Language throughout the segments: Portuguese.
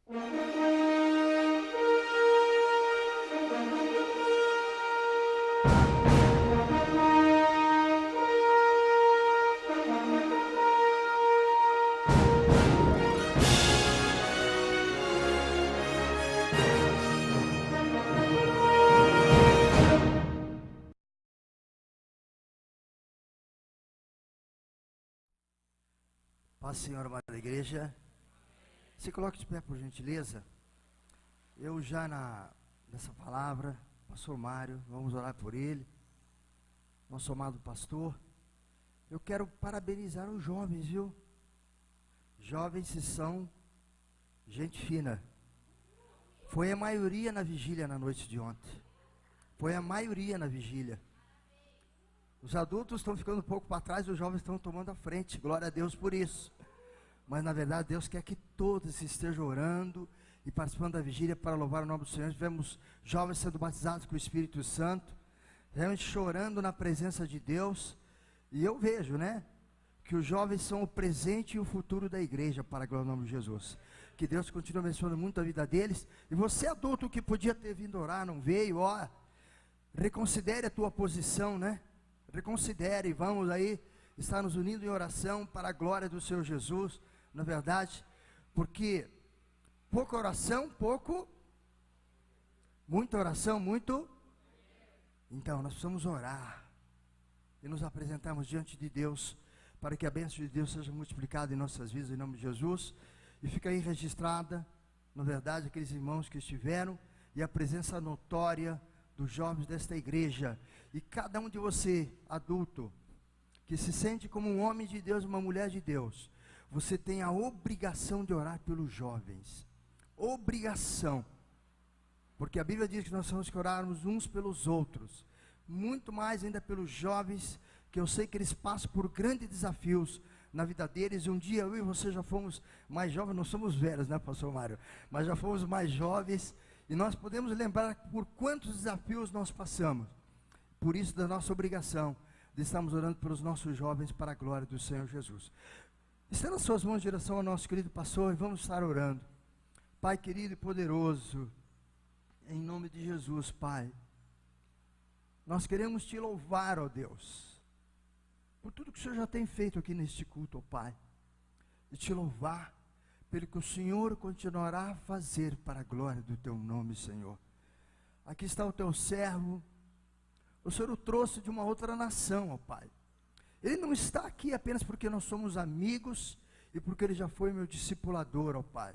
Paz, Senhor, amada igreja. Se coloque de pé, por gentileza. Eu já nessa palavra, pastor Mário, vamos orar por ele, nosso amado pastor. Eu quero parabenizar os jovens, viu? Jovens são gente fina. Foi a maioria na vigília na noite de ontem. Foi a maioria na vigília. Os adultos estão ficando um pouco para trás, os jovens estão tomando a frente. Glória a Deus por isso. Mas na verdade Deus quer que todos estejam orando e participando da vigília para louvar o nome do Senhor. Tivemos jovens sendo batizados com o Espírito Santo, realmente chorando na presença de Deus. E eu vejo, que os jovens são o presente e o futuro da igreja, para a glória do nome de Jesus. Que Deus continue abençoando muito a vida deles. E você adulto que podia ter vindo orar, não veio, reconsidere a tua posição, reconsidere, vamos aí estar nos unindo em oração para a glória do Senhor Jesus, na verdade, porque pouca oração, muita oração, muito. Então nós precisamos orar e nos apresentarmos diante de Deus, para que a bênção de Deus seja multiplicada em nossas vidas, em nome de Jesus. E fica aí registrada, na verdade, aqueles irmãos que estiveram, e a presença notória dos jovens desta igreja. E cada um de você, adulto, que se sente como um homem de Deus, uma mulher de Deus, você tem a obrigação de orar pelos jovens. Obrigação. Porque a Bíblia diz que nós temos que orarmos uns pelos outros. Muito mais ainda pelos jovens, que eu sei que eles passam por grandes desafios na vida deles. E um dia eu e você já fomos mais jovens, não somos velhos, pastor Mário? Mas já fomos mais jovens, e nós podemos lembrar por quantos desafios nós passamos. Por isso, da nossa obrigação de estarmos orando pelos nossos jovens, para a glória do Senhor Jesus. Estenda as suas mãos em direção ao nosso querido pastor, e vamos estar orando. Pai querido e poderoso, em nome de Jesus, Pai, nós queremos te louvar, ó Deus, por tudo que o Senhor já tem feito aqui neste culto, ó Pai, e te louvar pelo que o Senhor continuará a fazer para a glória do teu nome, Senhor. Aqui está o teu servo. O Senhor o trouxe de uma outra nação, ó Pai. Ele não está aqui apenas porque nós somos amigos e porque ele já foi meu discipulador, ó Pai.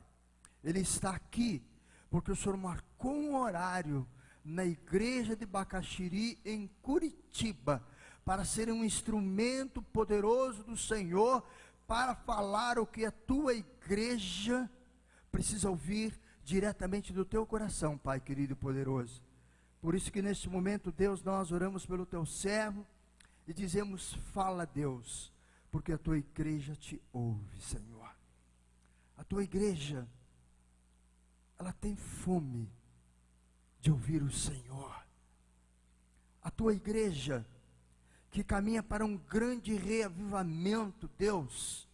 Ele está aqui porque o Senhor marcou um horário na igreja de Bacaxiri, em Curitiba, para ser um instrumento poderoso do Senhor, para falar o que a tua igreja precisa ouvir diretamente do teu coração, Pai querido e poderoso. Por isso que neste momento, Deus, nós oramos pelo teu servo e dizemos: fala, Deus, porque a tua igreja te ouve, Senhor. A tua igreja, ela tem fome de ouvir o Senhor. A tua igreja, que caminha para um grande reavivamento, Deus,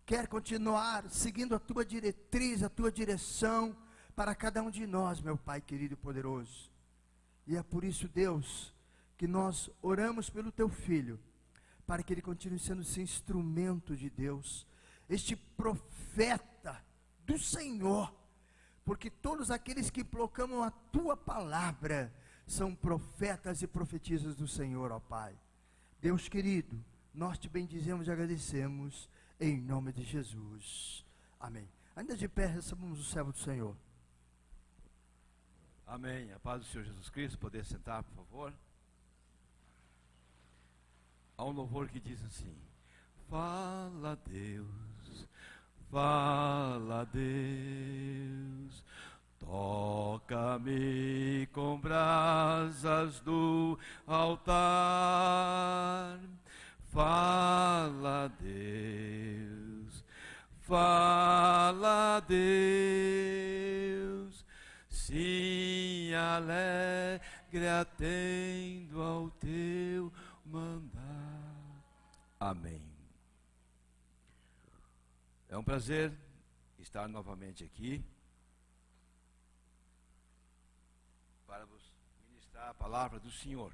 quer continuar seguindo a tua diretriz, a tua direção, para cada um de nós, meu Pai querido e poderoso. E é por isso, Deus, que nós oramos pelo teu filho, para que ele continue sendo esse instrumento de Deus, este profeta do Senhor, porque todos aqueles que proclamam a tua palavra são profetas e profetisas do Senhor, ó Pai. Deus querido, nós te bendizemos e agradecemos, em nome de Jesus, amém. Ainda de pé, recebamos o servo do Senhor. Amém. A paz do Senhor Jesus Cristo. Poder sentar, por favor. Há um louvor que diz assim: fala, Deus, fala, Deus, toca-me com brasas do altar. Fala, Deus, fala, Deus, sim, alegre atendo ao teu mandar. Amém. É um prazer estar novamente aqui para vos ministrar a palavra do Senhor.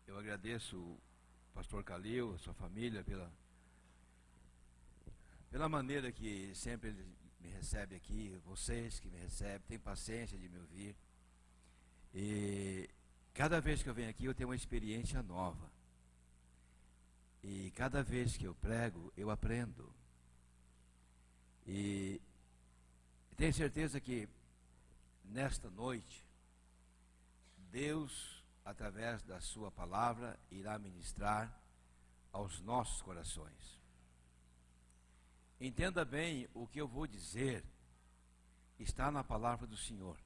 Eu agradeço o pastor Calil, a sua família, pela maneira que sempre ele me recebe aqui, vocês que me recebem, têm paciência de me ouvir. E cada vez que eu venho aqui eu tenho uma experiência nova. E cada vez que eu prego, eu aprendo. E tenho certeza que nesta noite, Deus, através da sua palavra, irá ministrar aos nossos corações. Entenda bem, o que eu vou dizer está na palavra do Senhor.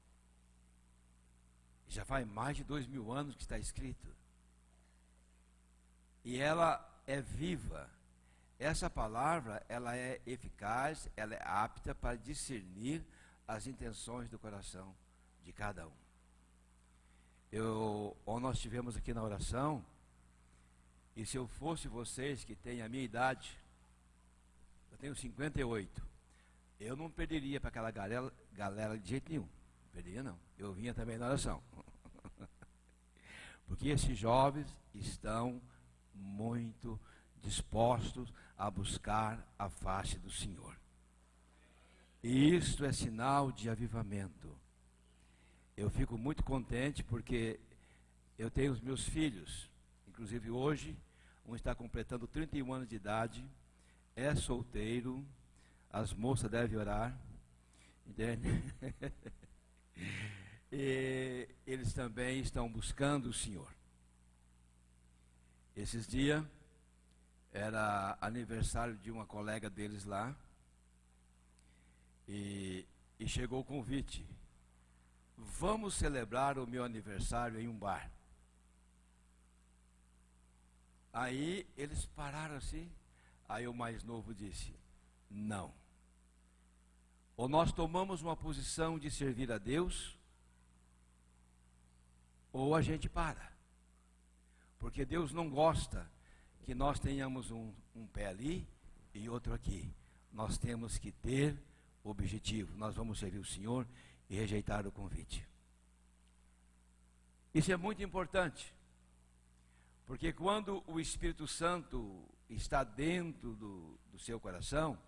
Já faz mais de 2000 anos que está escrito. E ela é viva. Essa palavra, ela é eficaz, ela é apta para discernir as intenções do coração de cada um. Nós tivemos aqui na oração, e se eu fosse vocês que têm a minha idade, eu tenho 58, eu não perderia para aquela galera de jeito nenhum. Não perderia não. Eu vinha também na oração. Porque esses jovens estão muito dispostos a buscar a face do Senhor. E isto é sinal de avivamento. Eu fico muito contente porque eu tenho os meus filhos, inclusive hoje, um está completando 31 anos de idade, é solteiro, as moças devem orar, entende? E eles também estão buscando o Senhor. Esses dias era aniversário de uma colega deles lá, e chegou o convite: vamos celebrar o meu aniversário em um bar. Aí eles pararam assim. Aí o mais novo disse: não. Ou nós tomamos uma posição de servir a Deus, ou a gente para. Porque Deus não gosta que nós tenhamos um pé ali e outro aqui. Nós temos que ter objetivo. Nós vamos servir o Senhor e rejeitar o convite. Isso é muito importante, porque quando o Espírito Santo está dentro do seu coração,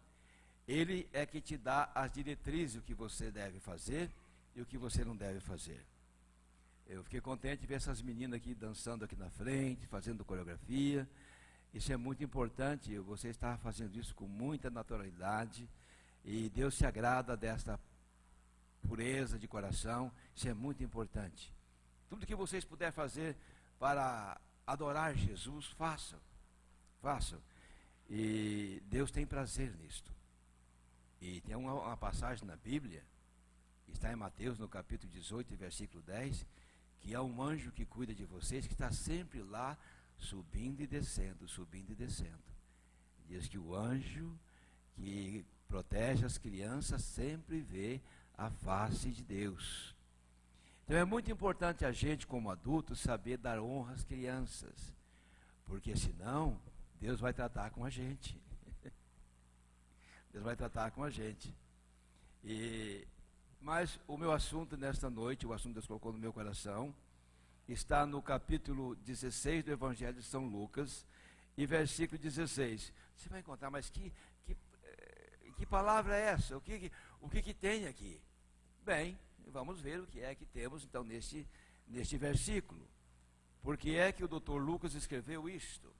ele é que te dá as diretrizes, o que você deve fazer e o que você não deve fazer. Eu fiquei contente de ver essas meninas aqui dançando aqui na frente, fazendo coreografia. Isso é muito importante, você está fazendo isso com muita naturalidade, e Deus se agrada desta pureza de coração. Isso é muito importante. Tudo que vocês puderem fazer para adorar Jesus, façam. Façam. E Deus tem prazer nisto. E tem uma passagem na Bíblia, está em Mateus, no capítulo 18, versículo 10, que há um anjo que cuida de vocês, que está sempre lá, subindo e descendo, subindo e descendo. Diz que o anjo que protege as crianças sempre vê a face de Deus. Então é muito importante a gente, como adulto, saber dar honra às crianças, porque senão Deus vai tratar com a gente. Deus vai tratar com a gente. Mas o meu assunto nesta noite, o assunto que Deus colocou no meu coração, está no capítulo 16 do Evangelho de São Lucas, e versículo 16. Você vai encontrar, mas que palavra é essa? O que tem aqui? Bem, vamos ver o que é que temos então neste versículo. Por que é que o Dr. Lucas escreveu isto?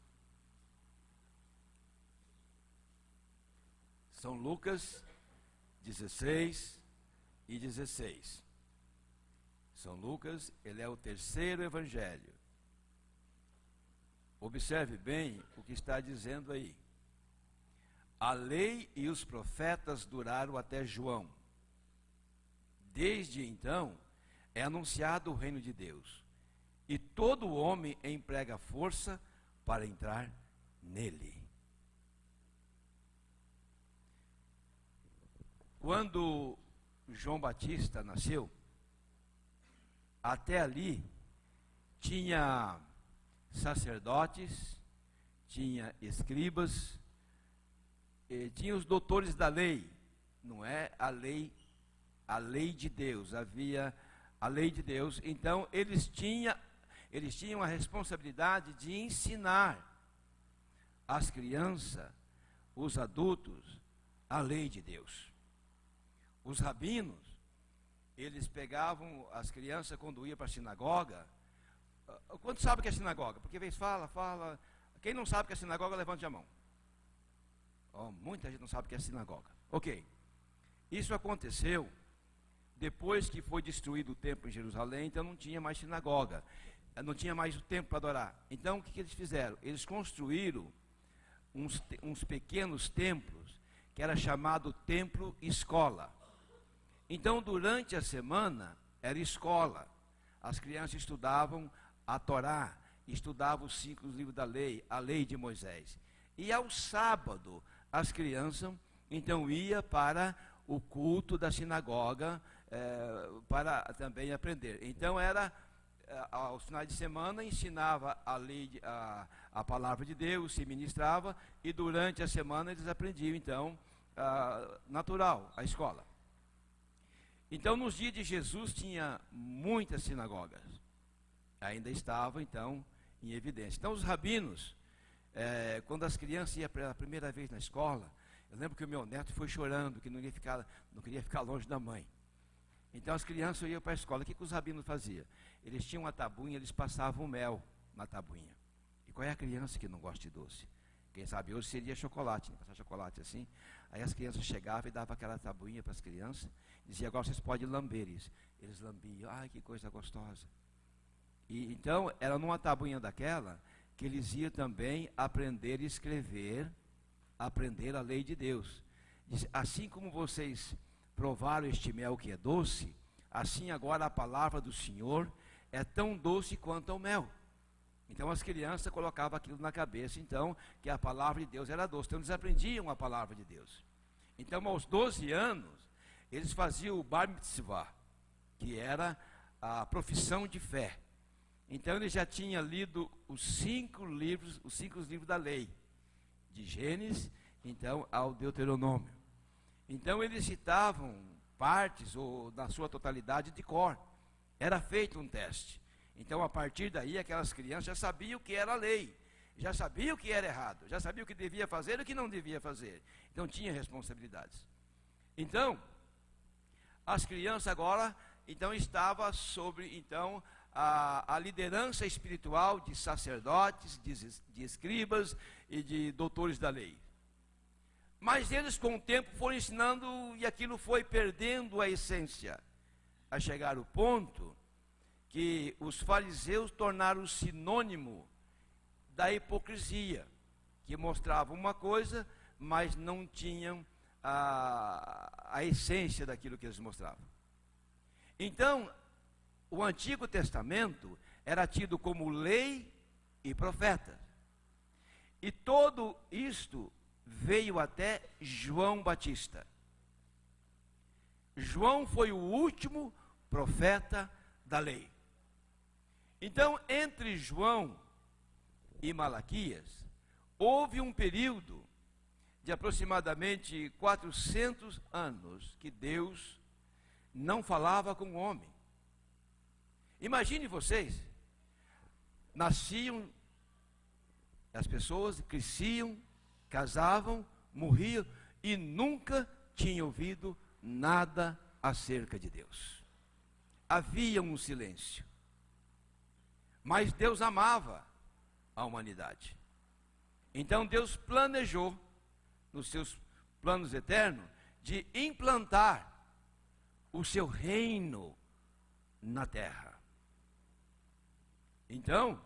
São Lucas 16 e 16. São Lucas, ele é o terceiro evangelho. Observe bem o que está dizendo aí. A lei e os profetas duraram até João. Desde então, é anunciado o reino de Deus, e todo homem emprega força para entrar nele. Quando João Batista nasceu, até ali tinha sacerdotes, tinha escribas, tinha os doutores da lei, não é a lei de Deus, havia a lei de Deus, então eles tinham a responsabilidade de ensinar as crianças, os adultos, a lei de Deus. Os rabinos, eles pegavam as crianças quando iam para a sinagoga. Quantos sabem o que é sinagoga? Porque vez fala. Quem não sabe o que é sinagoga, levante a mão. Muita gente não sabe o que é sinagoga. Ok. Isso aconteceu depois que foi destruído o templo em Jerusalém, então não tinha mais sinagoga. Não tinha mais o templo para adorar. Então o que eles fizeram? Eles construíram uns pequenos templos, que era chamado templo escola. Então durante a semana era escola. As crianças estudavam a Torá, estudavam os 5 livros da lei, a lei de Moisés. E ao sábado, as crianças então iam para o culto da sinagoga, para também aprender. Então era, aos finais de semana, ensinava a lei, a palavra de Deus, se ministrava, e durante a semana eles aprendiam, então, natural, a escola. Então, nos dias de Jesus, tinha muitas sinagogas. Ainda estavam, então, em evidência. Então, os rabinos, quando as crianças iam pela primeira vez na escola, eu lembro que o meu neto foi chorando, que não queria ficar longe da mãe. Então, as crianças iam para a escola. O que os rabinos faziam? Eles tinham uma tabuinha, eles passavam mel na tabuinha. E qual é a criança que não gosta de doce? Quem sabe hoje seria chocolate, né? Passar chocolate assim. Aí as crianças chegavam e davam aquela tabuinha para as crianças. Dizia, agora vocês podem lamber isso. Eles lambiam, ai que coisa gostosa. E então, era numa tabuinha daquela que eles iam também aprender a escrever, aprender a lei de Deus. Diz, assim como vocês provaram este mel que é doce, assim agora a palavra do Senhor é tão doce quanto o mel. Então as crianças colocavam aquilo na cabeça, então, que a palavra de Deus era doce. Então eles aprendiam a palavra de Deus. Então aos 12 anos, eles faziam o Bar Mitzvah, que era a profissão de fé. Então ele já tinha lido os 5 livros da lei, de Gênesis, então, ao Deuteronômio. Então eles citavam partes, ou na sua totalidade, de cor. Era feito um teste. Então, a partir daí, aquelas crianças já sabiam o que era a lei, já sabiam o que era errado, já sabiam o que devia fazer e o que não devia fazer. Então, tinha responsabilidades. Então, as crianças agora, então, estavam sobre, então, a liderança espiritual de sacerdotes, de escribas e de doutores da lei. Mas eles, com o tempo, foram ensinando e aquilo foi perdendo a essência, a chegar ao ponto que os fariseus tornaram sinônimo da hipocrisia, que mostravam uma coisa, mas não tinham a essência daquilo que eles mostravam. Então, o Antigo Testamento era tido como lei e profeta. E todo isto veio até João Batista. João foi o último profeta da lei. Então, entre João e Malaquias, houve um período de aproximadamente 400 anos que Deus não falava com o homem. Imagine vocês, nasciam, as pessoas cresciam, casavam, morriam e nunca tinham ouvido nada acerca de Deus. Havia um silêncio. Mas Deus amava a humanidade. Então Deus planejou, nos seus planos eternos, de implantar o seu reino na terra. Então,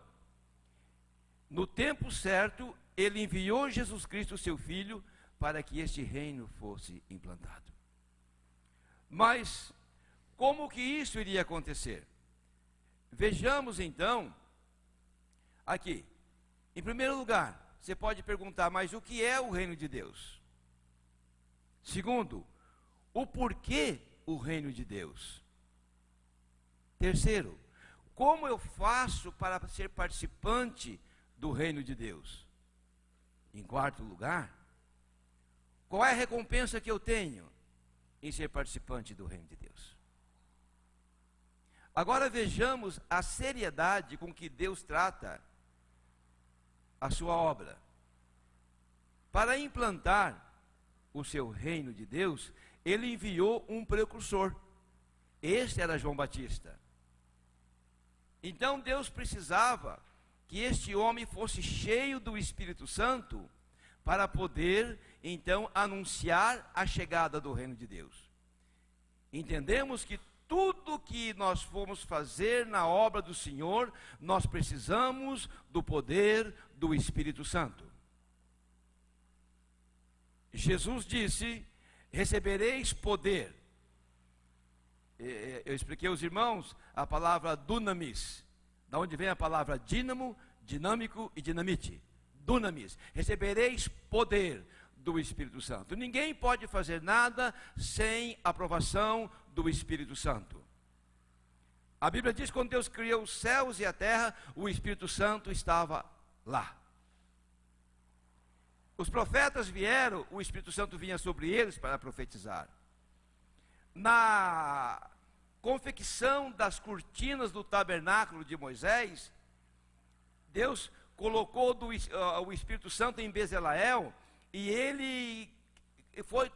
no tempo certo, Ele enviou Jesus Cristo, seu Filho, para que este reino fosse implantado. Mas, como que isso iria acontecer? Vejamos então, aqui, em primeiro lugar, você pode perguntar, mas o que é o reino de Deus? Segundo, o porquê o reino de Deus? Terceiro, como eu faço para ser participante do reino de Deus? Em quarto lugar, Qual é a recompensa que eu tenho em ser participante do reino de Deus? Agora vejamos a seriedade com que Deus trata a sua obra. Para implantar o seu reino de Deus, ele enviou um precursor. Este era João Batista. Então Deus precisava que este homem fosse cheio do Espírito Santo para poder, então, anunciar a chegada do reino de Deus. Entendemos que tudo que nós formos fazer na obra do Senhor, nós precisamos do poder do Espírito Santo. Jesus disse: recebereis poder. Eu expliquei aos irmãos a palavra dunamis, da onde vem a palavra dínamo, dinâmico e dinamite. Dunamis, recebereis poder do Espírito Santo. Ninguém pode fazer nada sem aprovação do Espírito Santo. A Bíblia diz que quando Deus criou os céus e a terra, o Espírito Santo estava lá. Os profetas vieram, o Espírito Santo vinha sobre eles para profetizar. Na confecção das cortinas do tabernáculo de Moisés, Deus colocou o Espírito Santo em Bezaleel, e ele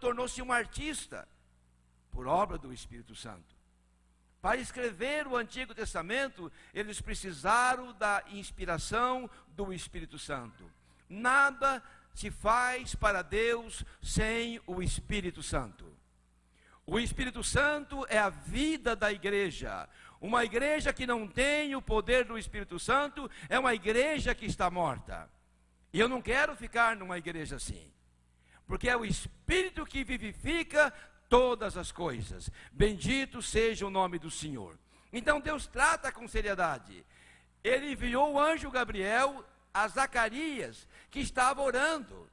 tornou-se um artista por obra do Espírito Santo. Para escrever o Antigo Testamento, eles precisaram da inspiração do Espírito Santo. Nada se faz para Deus sem o Espírito Santo. O Espírito Santo é a vida da igreja. Uma igreja que não tem o poder do Espírito Santo é uma igreja que está morta. E eu não quero ficar numa igreja assim, porque é o Espírito que vivifica todas as coisas. Bendito seja o nome do Senhor. Então Deus trata com seriedade. Ele enviou o anjo Gabriel a Zacarias, que estava orando.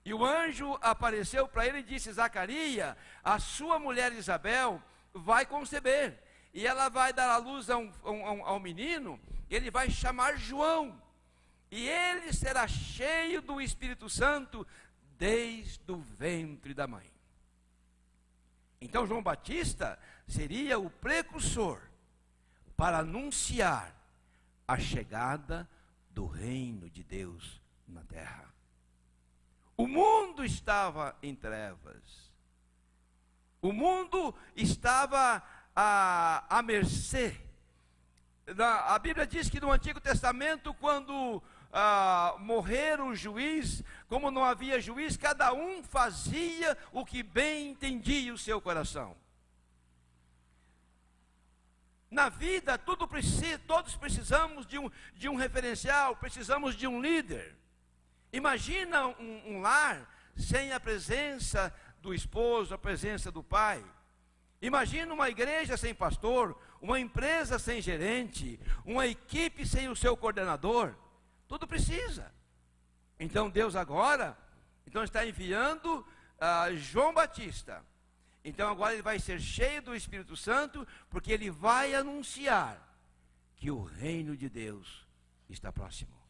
E o anjo apareceu para ele e disse: Zacarias, a sua mulher Isabel vai conceber, e ela vai dar à luz ao menino, ele vai chamar João, e ele será cheio do Espírito Santo desde o ventre da mãe. Então João Batista seria o precursor para anunciar a chegada do reino de Deus na terra. O mundo estava em trevas. O mundo estava à mercê. A Bíblia diz que no Antigo Testamento, quando morrer o juiz, como não havia juiz, cada um fazia o que bem entendia o seu coração. Na vida, todos precisamos de um referencial, precisamos de um líder. Imagina um lar sem a presença do esposo, a presença do pai. Imagina uma igreja sem pastor, uma empresa sem gerente, uma equipe sem o seu coordenador. Tudo precisa. Então Deus agora está enviando João Batista. Então agora ele vai ser cheio do Espírito Santo, porque ele vai anunciar que o reino de Deus está próximo.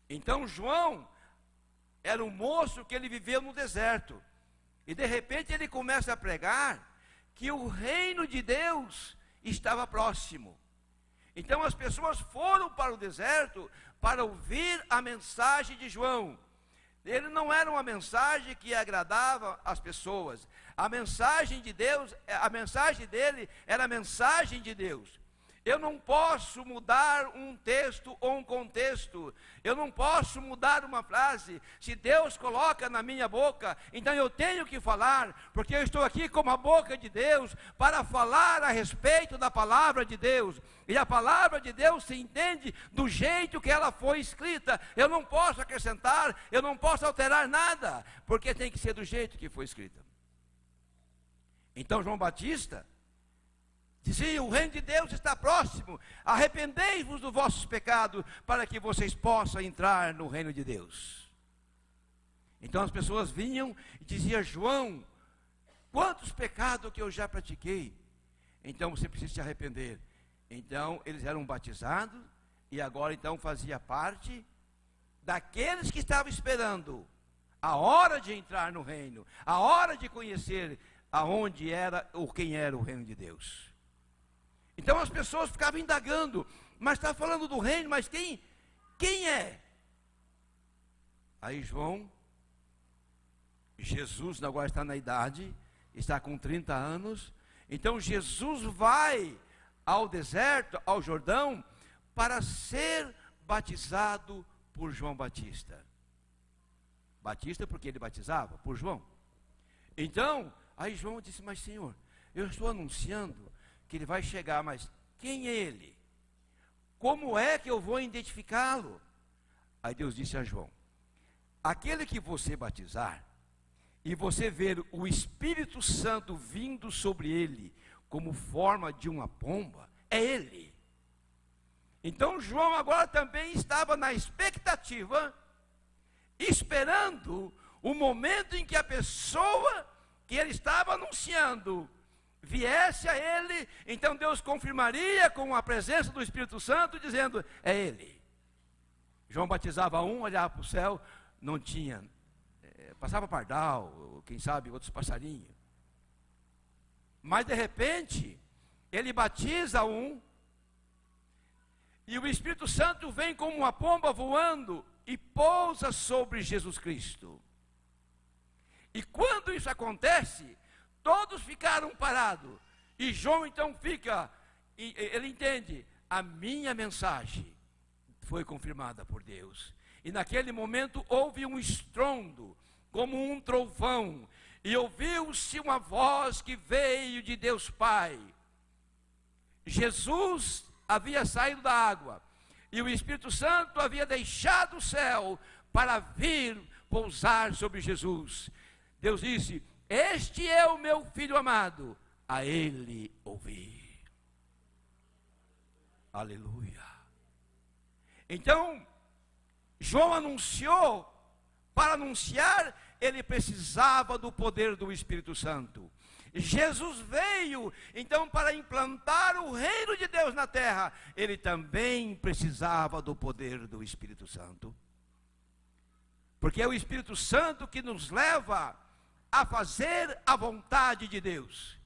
Então João era um moço que ele viveu no deserto, e de repente ele começa a pregar que o reino de Deus estava próximo. Então as pessoas foram para o deserto para ouvir a mensagem de João. Ele não era uma mensagem que agradava as pessoas. A mensagem de Deus, a mensagem dele era a mensagem de Deus. Eu não posso mudar um texto ou um contexto. Eu não posso mudar uma frase. Se Deus coloca na minha boca, então eu tenho que falar, porque eu estou aqui como a boca de Deus para falar a respeito da palavra de Deus. E a palavra de Deus se entende do jeito que ela foi escrita. Eu não posso acrescentar, eu não posso alterar nada, porque tem que ser do jeito que foi escrita. Então João Batista dizia: o reino de Deus está próximo, arrependei-vos dos vossos pecados, para que vocês possam entrar no reino de Deus. Então as pessoas vinham e diziam: João, quantos pecados que eu já pratiquei, então você precisa se arrepender. Então eles eram batizados, e agora então fazia parte daqueles que estavam esperando a hora de entrar no reino, a hora de conhecer aonde era ou quem era o reino de Deus. Então as pessoas ficavam indagando, mas está falando do reino, mas quem é? Aí Jesus agora está na idade, está com 30 anos, então Jesus vai ao deserto, ao Jordão, para ser batizado por João Batista. Batista porque ele batizava, por João. Então, aí João disse, mas Senhor, eu estou anunciando que ele vai chegar, mas quem é ele? Como é que eu vou identificá-lo? Aí Deus disse a João, aquele que você batizar, e você ver o Espírito Santo vindo sobre ele, como forma de uma pomba, é ele. Então João agora também estava na expectativa, esperando o momento em que a pessoa que ele estava anunciando viesse a ele, então Deus confirmaria com a presença do Espírito Santo, dizendo, é ele. João batizava um, olhava para o céu, não tinha, passava pardal, quem sabe outros passarinhos. Mas de repente, ele batiza um, e o Espírito Santo vem como uma pomba voando e pousa sobre Jesus Cristo. E quando isso acontece, todos ficaram parados. E João então fica, ele entende, a minha mensagem foi confirmada por Deus. E naquele momento houve um estrondo, como um trovão, e ouviu-se uma voz que veio de Deus Pai. Jesus havia saído da água, e o Espírito Santo havia deixado o céu para vir pousar sobre Jesus. Deus disse, este é o meu filho amado, a ele ouvi. Aleluia. Então, João anunciou, para anunciar, ele precisava do poder do Espírito Santo. Jesus veio, então, para implantar o reino de Deus na terra, ele também precisava do poder do Espírito Santo. Porque é o Espírito Santo que nos leva a fazer a vontade de Deus.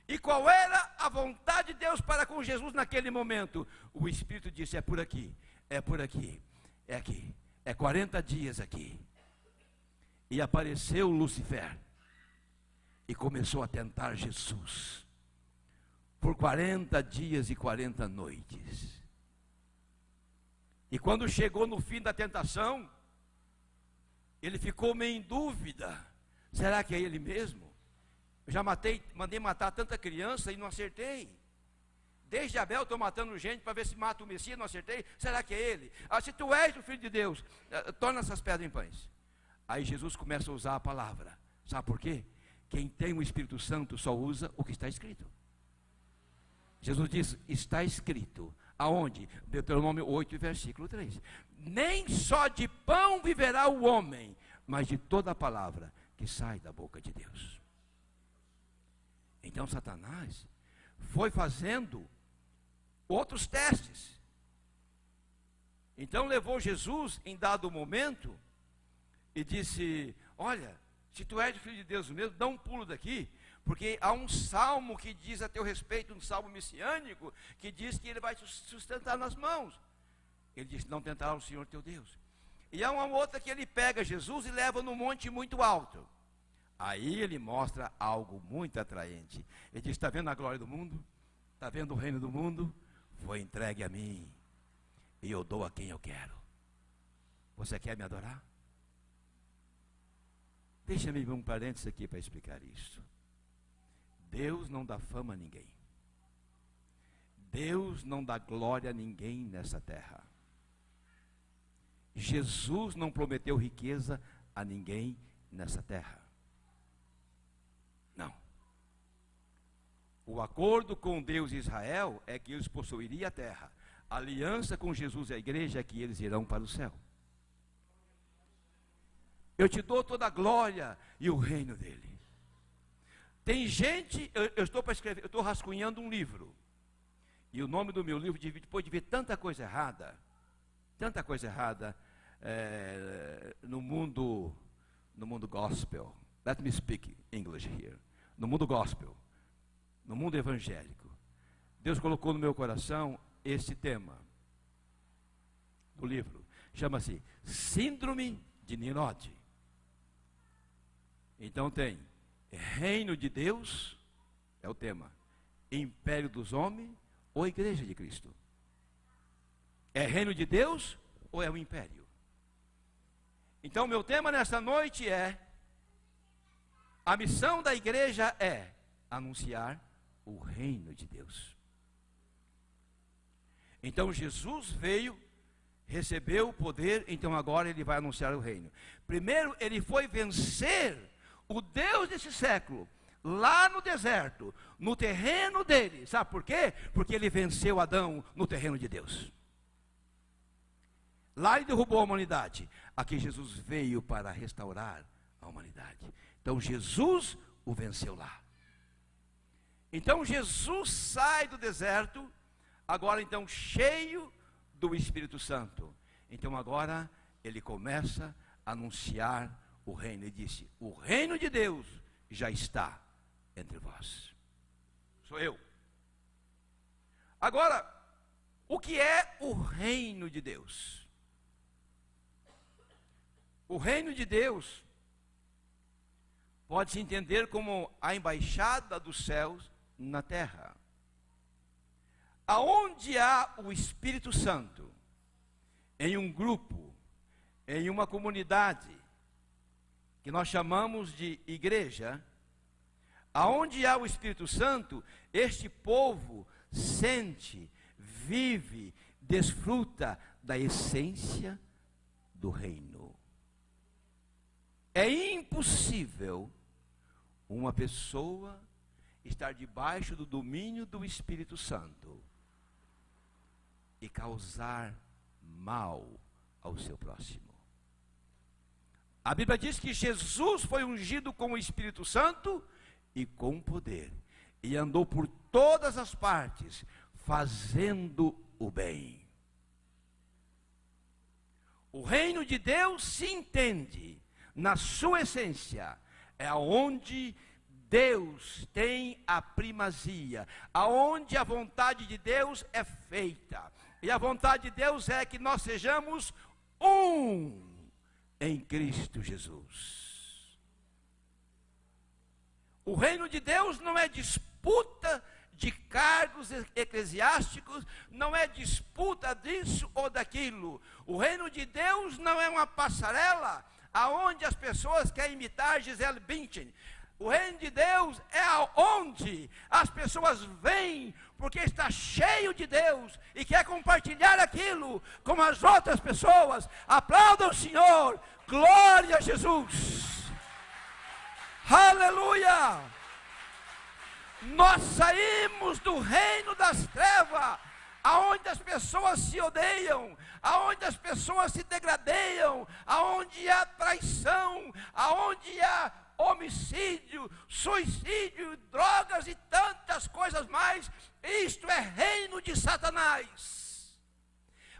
E qual era a vontade de Deus para com Jesus naquele momento? O Espírito disse, é por aqui, é por aqui, é aqui, é 40 dias aqui. E apareceu Lúcifer e começou a tentar Jesus por 40 dias e 40 noites. E quando chegou no fim da tentação, ele ficou meio em dúvida, será que é ele mesmo? Eu já mandei matar tanta criança e não acertei. Desde Abel estou matando gente para ver se mata o Messias, não acertei. Será que é ele? Se tu és o Filho de Deus, torna essas pedras em pães. Aí Jesus começa a usar a palavra. Sabe por quê? Quem tem o Espírito Santo só usa o que está escrito. Jesus diz, está escrito. Aonde? Deuteronômio 8, versículo 3. Nem só de pão viverá o homem, mas de toda a palavra que sai da boca de Deus. Então Satanás foi fazendo outros testes. Então levou Jesus em dado momento e disse, olha, se tu és filho de Deus mesmo, dá um pulo daqui, porque há um salmo que diz a teu respeito, um salmo messiânico, que diz que ele vai te sustentar nas mãos. Ele disse, não tentará o Senhor teu Deus. E há uma outra que ele pega Jesus e leva num monte muito alto. Aí ele mostra algo muito atraente. Ele diz, está vendo a glória do mundo? Está vendo o reino do mundo? Foi entregue a mim, e eu dou a quem eu quero. Você quer me adorar? Deixa-me ver um parênteses aqui para explicar isso. Deus não dá fama a ninguém. Deus não dá glória a ninguém nessa terra. Jesus não prometeu riqueza a ninguém nessa terra. Não. O acordo com Deus e Israel é que eles possuiriam a terra. A aliança com Jesus e a igreja é que eles irão para o céu. Eu te dou toda a glória e o reino dele. Tem gente, eu estou para escrever, eu estou rascunhando um livro. E o nome do meu livro, depois de ver tanta coisa errada no mundo gospel. Let me speak English here. No mundo gospel, no mundo evangélico, Deus colocou no meu coração este tema do livro. Chama-se Síndrome de Nimrod. Então tem Reino de Deus, é o tema. Império dos homens ou Igreja de Cristo? É Reino de Deus ou é o Império? Então meu tema nesta noite é: a missão da igreja é anunciar o reino de Deus. Então Jesus veio, recebeu o poder, então agora ele vai anunciar o reino. Primeiro ele foi vencer o Deus desse século, lá no deserto, no terreno dele. Sabe por quê? Porque ele venceu Adão no terreno de Deus. Lá ele derrubou a humanidade. Aqui Jesus veio para restaurar a humanidade. Então Jesus o venceu lá. Então Jesus sai do deserto, agora então cheio do Espírito Santo. Então agora ele começa a anunciar o reino. Ele disse: o reino de Deus já está entre vós. Sou eu. Agora, o que é o reino de Deus? O reino de Deus pode se entender como a embaixada dos céus na terra. Aonde há o Espírito Santo, em um grupo, em uma comunidade, que nós chamamos de igreja, aonde há o Espírito Santo, este povo sente, vive, desfruta da essência do reino. É impossível uma pessoa estar debaixo do domínio do Espírito Santo e causar mal ao seu próximo. A Bíblia diz que Jesus foi ungido com o Espírito Santo e com poder, e andou por todas as partes, fazendo o bem. O reino de Deus se entende, na sua essência, é onde Deus tem a primazia, aonde a vontade de Deus é feita. E a vontade de Deus é que nós sejamos um em Cristo Jesus. O reino de Deus não é disputa de cargos eclesiásticos, não é disputa disso ou daquilo. O reino de Deus não é uma passarela aonde as pessoas querem imitar Gisele Bündchen. O reino de Deus é aonde as pessoas vêm porque está cheio de Deus e quer compartilhar aquilo com as outras pessoas. Aplauda o Senhor, glória a Jesus, aleluia. Nós saímos do reino das trevas, aonde as pessoas se odeiam, aonde as pessoas se degradeiam, aonde há traição, aonde há homicídio, suicídio, drogas e tantas coisas mais. Isto é reino de Satanás.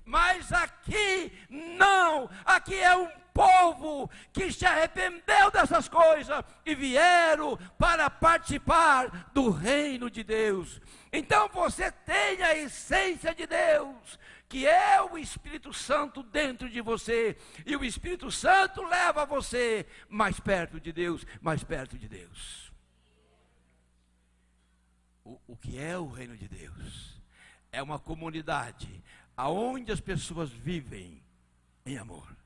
Mas aqui não, aqui é um povo que se arrependeu dessas coisas e vieram para participar do reino de Deus. Então você tem a essência de Deus, que é o Espírito Santo dentro de você, e o Espírito Santo leva você mais perto de Deus, mais perto de Deus. O que é o reino de Deus? É uma comunidade aonde as pessoas vivem em amor.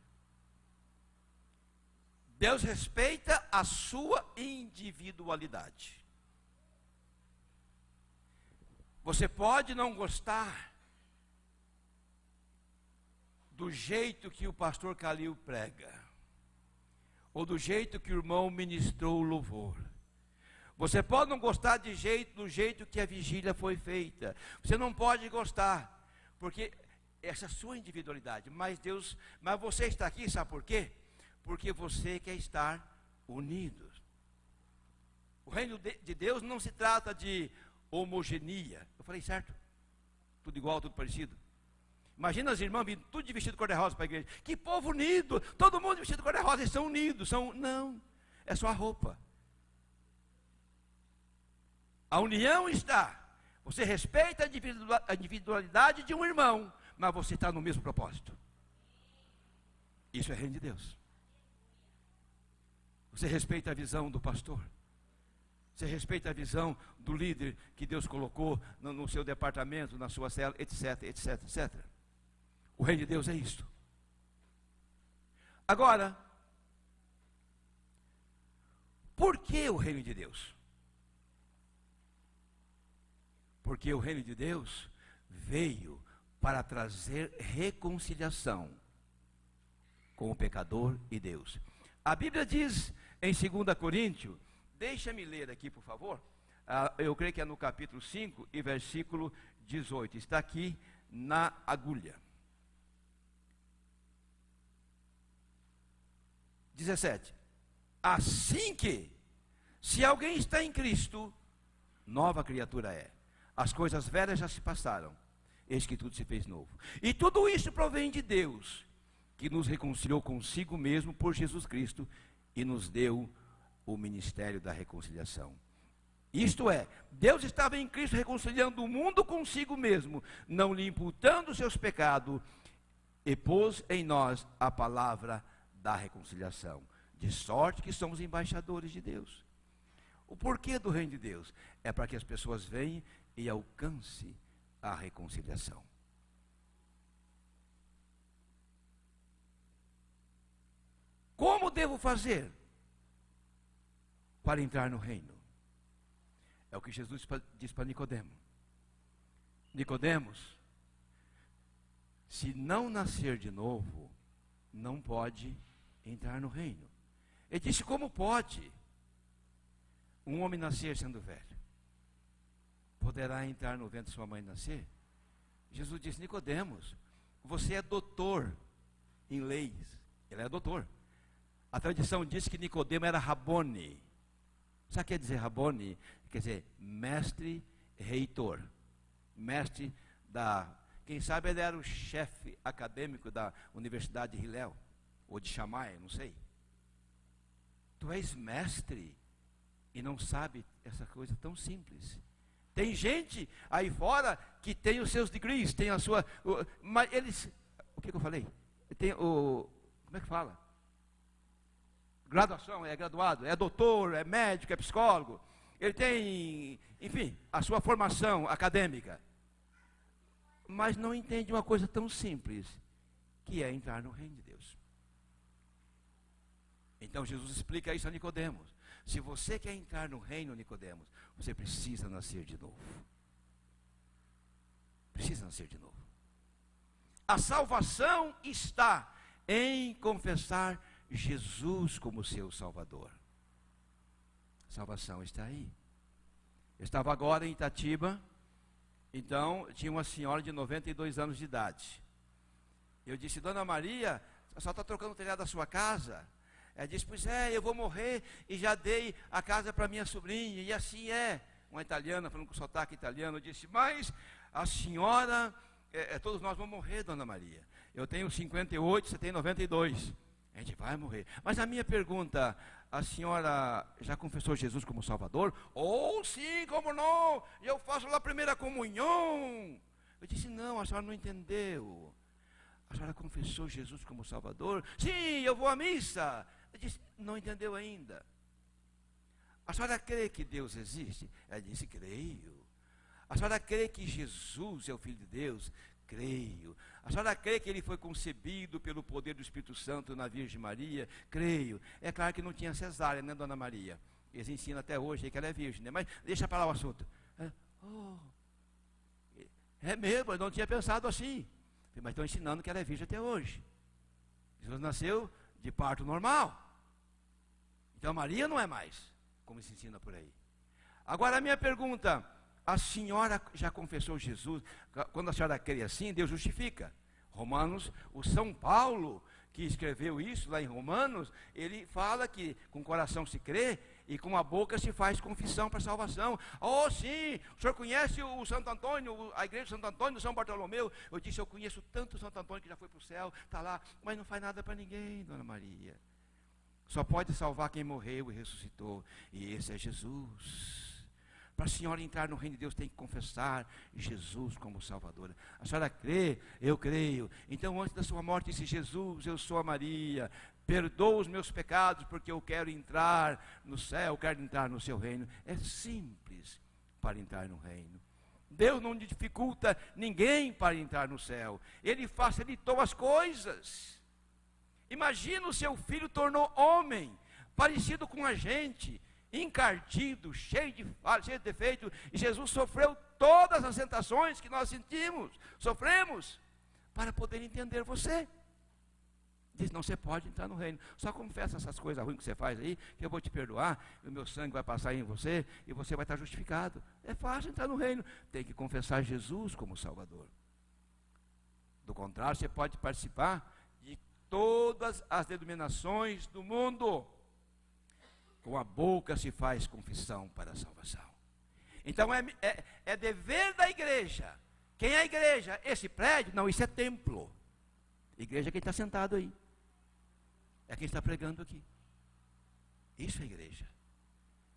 Deus respeita a sua individualidade. Você pode não gostar do jeito que o pastor Calil prega, ou do jeito que o irmão ministrou o louvor. Você pode não gostar do jeito que a vigília foi feita. Você não pode gostar, porque essa é a sua individualidade. Mas você está aqui, sabe por quê? Porque você quer estar unido. O reino de Deus não se trata de homogeneia. Eu falei certo? Tudo igual, tudo parecido. Imagina as irmãs vindo tudo de vestido cor-de-rosa para a igreja. Que povo unido, todo mundo vestido cor-de-rosa, eles são unidos. Não, é só a roupa. A união está. Você respeita a individualidade de um irmão, mas você está no mesmo propósito. Isso é reino de Deus. Você respeita a visão do pastor. Você respeita a visão do líder que Deus colocou no seu departamento, na sua cela, etc, etc, etc. O reino de Deus é isto. Agora, por que o reino de Deus? Porque o reino de Deus veio para trazer reconciliação com o pecador e Deus. A Bíblia diz em 2 Coríntios, deixa-me ler aqui, por favor. Eu creio que é no capítulo 5 e versículo 18. Está aqui na agulha. 17. Assim que, se alguém está em Cristo, nova criatura é. As coisas velhas já se passaram, eis que tudo se fez novo. E tudo isso provém de Deus, que nos reconciliou consigo mesmo por Jesus Cristo e nos deu o ministério da reconciliação. Isto é, Deus estava em Cristo reconciliando o mundo consigo mesmo, não lhe imputando seus pecados, e pôs em nós a palavra da reconciliação, de sorte que somos embaixadores de Deus. O porquê do reino de Deus? É para que as pessoas venham e alcancem a reconciliação. Como devo fazer para entrar no reino? É o que Jesus diz para Nicodemo. Nicodemos, se não nascer de novo, não pode entrar no reino. Ele disse, como pode um homem nascer sendo velho? Poderá entrar no ventre de sua mãe e nascer? Jesus disse, Nicodemos, você é doutor em leis. Ele é doutor. A tradição diz que Nicodemo era Rabone. Sabe o que quer dizer Rabone? Quer dizer, mestre reitor. Mestre da... Quem sabe ele era o chefe acadêmico da Universidade de Hillel, ou de Shammai, não sei. Tu és mestre e não sabe essa coisa tão simples. Tem gente aí fora que tem os seus degrees, tem a sua... mas eles... O que eu falei? Tem o... Como é que fala? Graduação, é graduado, é doutor, é médico, é psicólogo. Ele tem, enfim, a sua formação acadêmica. Mas não entende uma coisa tão simples, que é entrar no reino de Deus. Então Jesus explica isso a Nicodemos. Se você quer entrar no reino, Nicodemos, você precisa nascer de novo. Precisa nascer de novo. A salvação está em confessar Jesus como seu Salvador. A salvação está aí. Eu estava agora em Itatiba. Então, tinha uma senhora de 92 anos de idade. Eu disse, Dona Maria, a senhora está trocando o telhado da sua casa? Ela disse, pois é, eu vou morrer e já dei a casa para minha sobrinha. E assim é. Uma italiana, falando com sotaque italiano, disse, mas a senhora, todos nós vamos morrer, Dona Maria. Eu tenho 58, você tem 92. A gente vai morrer. Mas a minha pergunta, a senhora já confessou Jesus como Salvador? Oh, sim, como não? Eu faço lá a primeira comunhão. Eu disse, não, a senhora não entendeu. A senhora confessou Jesus como Salvador? Sim, eu vou à missa. Eu disse, não entendeu ainda. A senhora crê que Deus existe? Ela disse, creio. A senhora crê que Jesus é o Filho de Deus? Creio. A senhora crê que ele foi concebido pelo poder do Espírito Santo na Virgem Maria? Creio. É claro que não tinha cesárea, né, Dona Maria? Eles ensinam até hoje que ela é virgem, né? Mas deixa para lá o assunto. É mesmo, eu não tinha pensado assim. Mas estão ensinando que ela é virgem até hoje. Jesus nasceu de parto normal. Então Maria não é mais, como se ensina por aí. Agora a minha pergunta... A senhora já confessou Jesus? Quando a senhora crê assim, Deus justifica. Romanos, o São Paulo, que escreveu isso lá em Romanos, ele fala que com o coração se crê e com a boca se faz confissão para salvação. Oh, sim, o senhor conhece o Santo Antônio, a igreja de Santo Antônio, São Bartolomeu? Eu disse, eu conheço tanto o Santo Antônio que já foi para o céu, está lá, mas não faz nada para ninguém, Dona Maria. Só pode salvar quem morreu e ressuscitou. E esse é Jesus. Para a senhora entrar no reino de Deus, tem que confessar Jesus como Salvador. A senhora crê? Eu creio. Então, antes da sua morte, disse: Jesus, eu sou a Maria. Perdoa os meus pecados, porque eu quero entrar no céu, quero entrar no seu reino. É simples para entrar no reino. Deus não dificulta ninguém para entrar no céu. Ele facilitou as coisas. Imagina, o seu filho tornou homem, parecido com a gente, encardido, cheio de falhas, cheio de defeitos, e Jesus sofreu todas as tentações que nós sofremos, para poder entender você. Diz: não, você pode entrar no reino, só confessa essas coisas ruins que você faz aí, que eu vou te perdoar, o meu sangue vai passar em você, e você vai estar justificado. É fácil entrar no reino, tem que confessar Jesus como Salvador. Do contrário, você pode participar de todas as denominações do mundo. Com a boca se faz confissão para a salvação. Então é dever da igreja. Quem é a igreja? Esse prédio? Não, isso é templo. Igreja é quem está sentado aí. É quem está pregando aqui. Isso é igreja.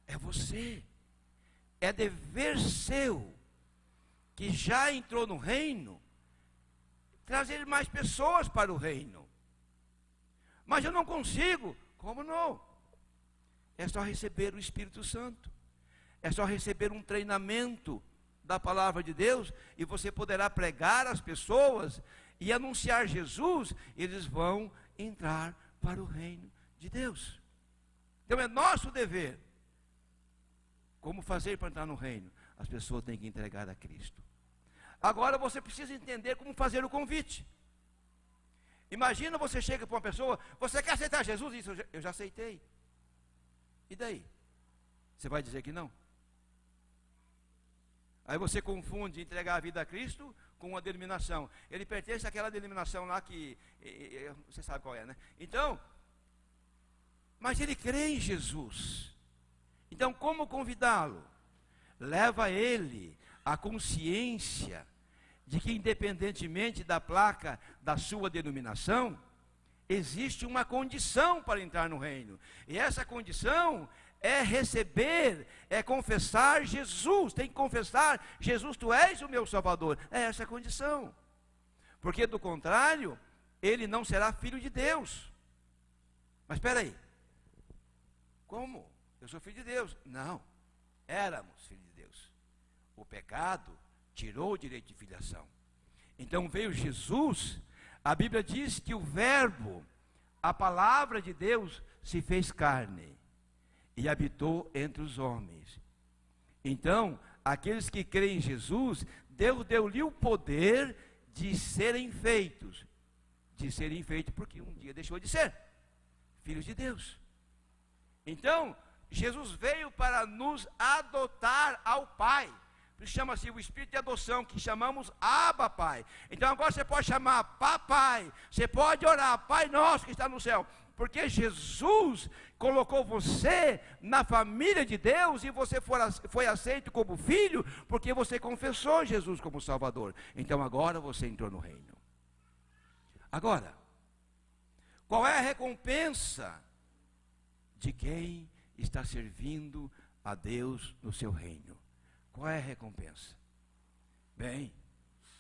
É você. É dever seu, que já entrou no reino, trazer mais pessoas para o reino. Mas eu não consigo. Como não? É só receber o Espírito Santo. É só receber um treinamento da palavra de Deus, e você poderá pregar às pessoas e anunciar Jesus, eles vão entrar para o reino de Deus. Então é nosso dever. Como fazer para entrar no reino? As pessoas têm que entregar a Cristo. Agora você precisa entender como fazer o convite. Imagina, você chega para uma pessoa: você quer aceitar Jesus? Isso, eu já aceitei. E daí? Você vai dizer que não? Aí você confunde entregar a vida a Cristo com uma denominação. Ele pertence àquela denominação lá que você sabe qual é, né? Então, mas ele crê em Jesus. Então, como convidá-lo? Leva ele a consciência de que, independentemente da placa da sua denominação, existe uma condição para entrar no reino. E essa condição é receber, é confessar Jesus. Tem que confessar: Jesus, tu és o meu Salvador. É essa a condição. Porque do contrário, ele não será filho de Deus. Mas espera aí. Como? Eu sou filho de Deus? Não. Éramos filhos de Deus. O pecado tirou o direito de filiação. Então veio Jesus. A Bíblia diz que o verbo, a palavra de Deus, se fez carne e habitou entre os homens. Então, aqueles que creem em Jesus, Deus deu-lhe o poder de serem feitos. De serem feitos porque um dia deixou de ser filhos de Deus. Então, Jesus veio para nos adotar ao Pai. Chama-se o Espírito de adoção, que chamamos Abba Pai. Então agora você pode chamar Papai. Você pode orar: Pai nosso que está no céu. Porque Jesus colocou você na família de Deus, e você foi aceito como filho, porque você confessou Jesus como Salvador. Então agora você entrou no reino. Agora, qual é a recompensa de quem está servindo a Deus no seu reino? Qual é a recompensa? Bem,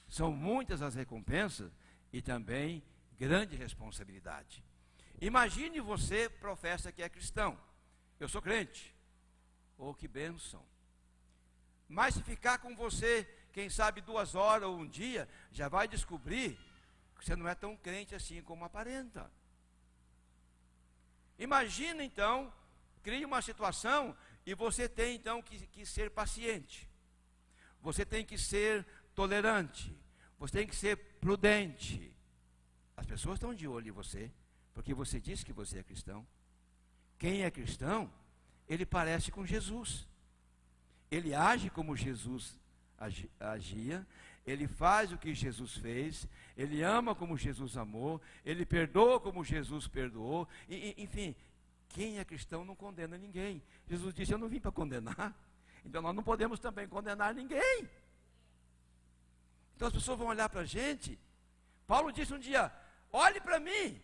são muitas as recompensas e também grande responsabilidade. Imagine, você professa que é cristão: eu sou crente. Oh, que bênção! Mas se ficar com você, quem sabe 2 horas ou um dia, já vai descobrir que você não é tão crente assim como aparenta. Imagina então, cria uma situação e você tem então que ser paciente. Você tem que ser tolerante. Você tem que ser prudente. As pessoas estão de olho em você, porque você disse que você é cristão. Quem é cristão, ele parece com Jesus. Ele age como Jesus agia. Ele faz o que Jesus fez. Ele ama como Jesus amou. Ele perdoa como Jesus perdoou. Enfim, quem é cristão não condena ninguém. Jesus disse: eu não vim para condenar. Então nós não podemos também condenar ninguém. Então as pessoas vão olhar para a gente. Paulo disse um dia: olhe para mim,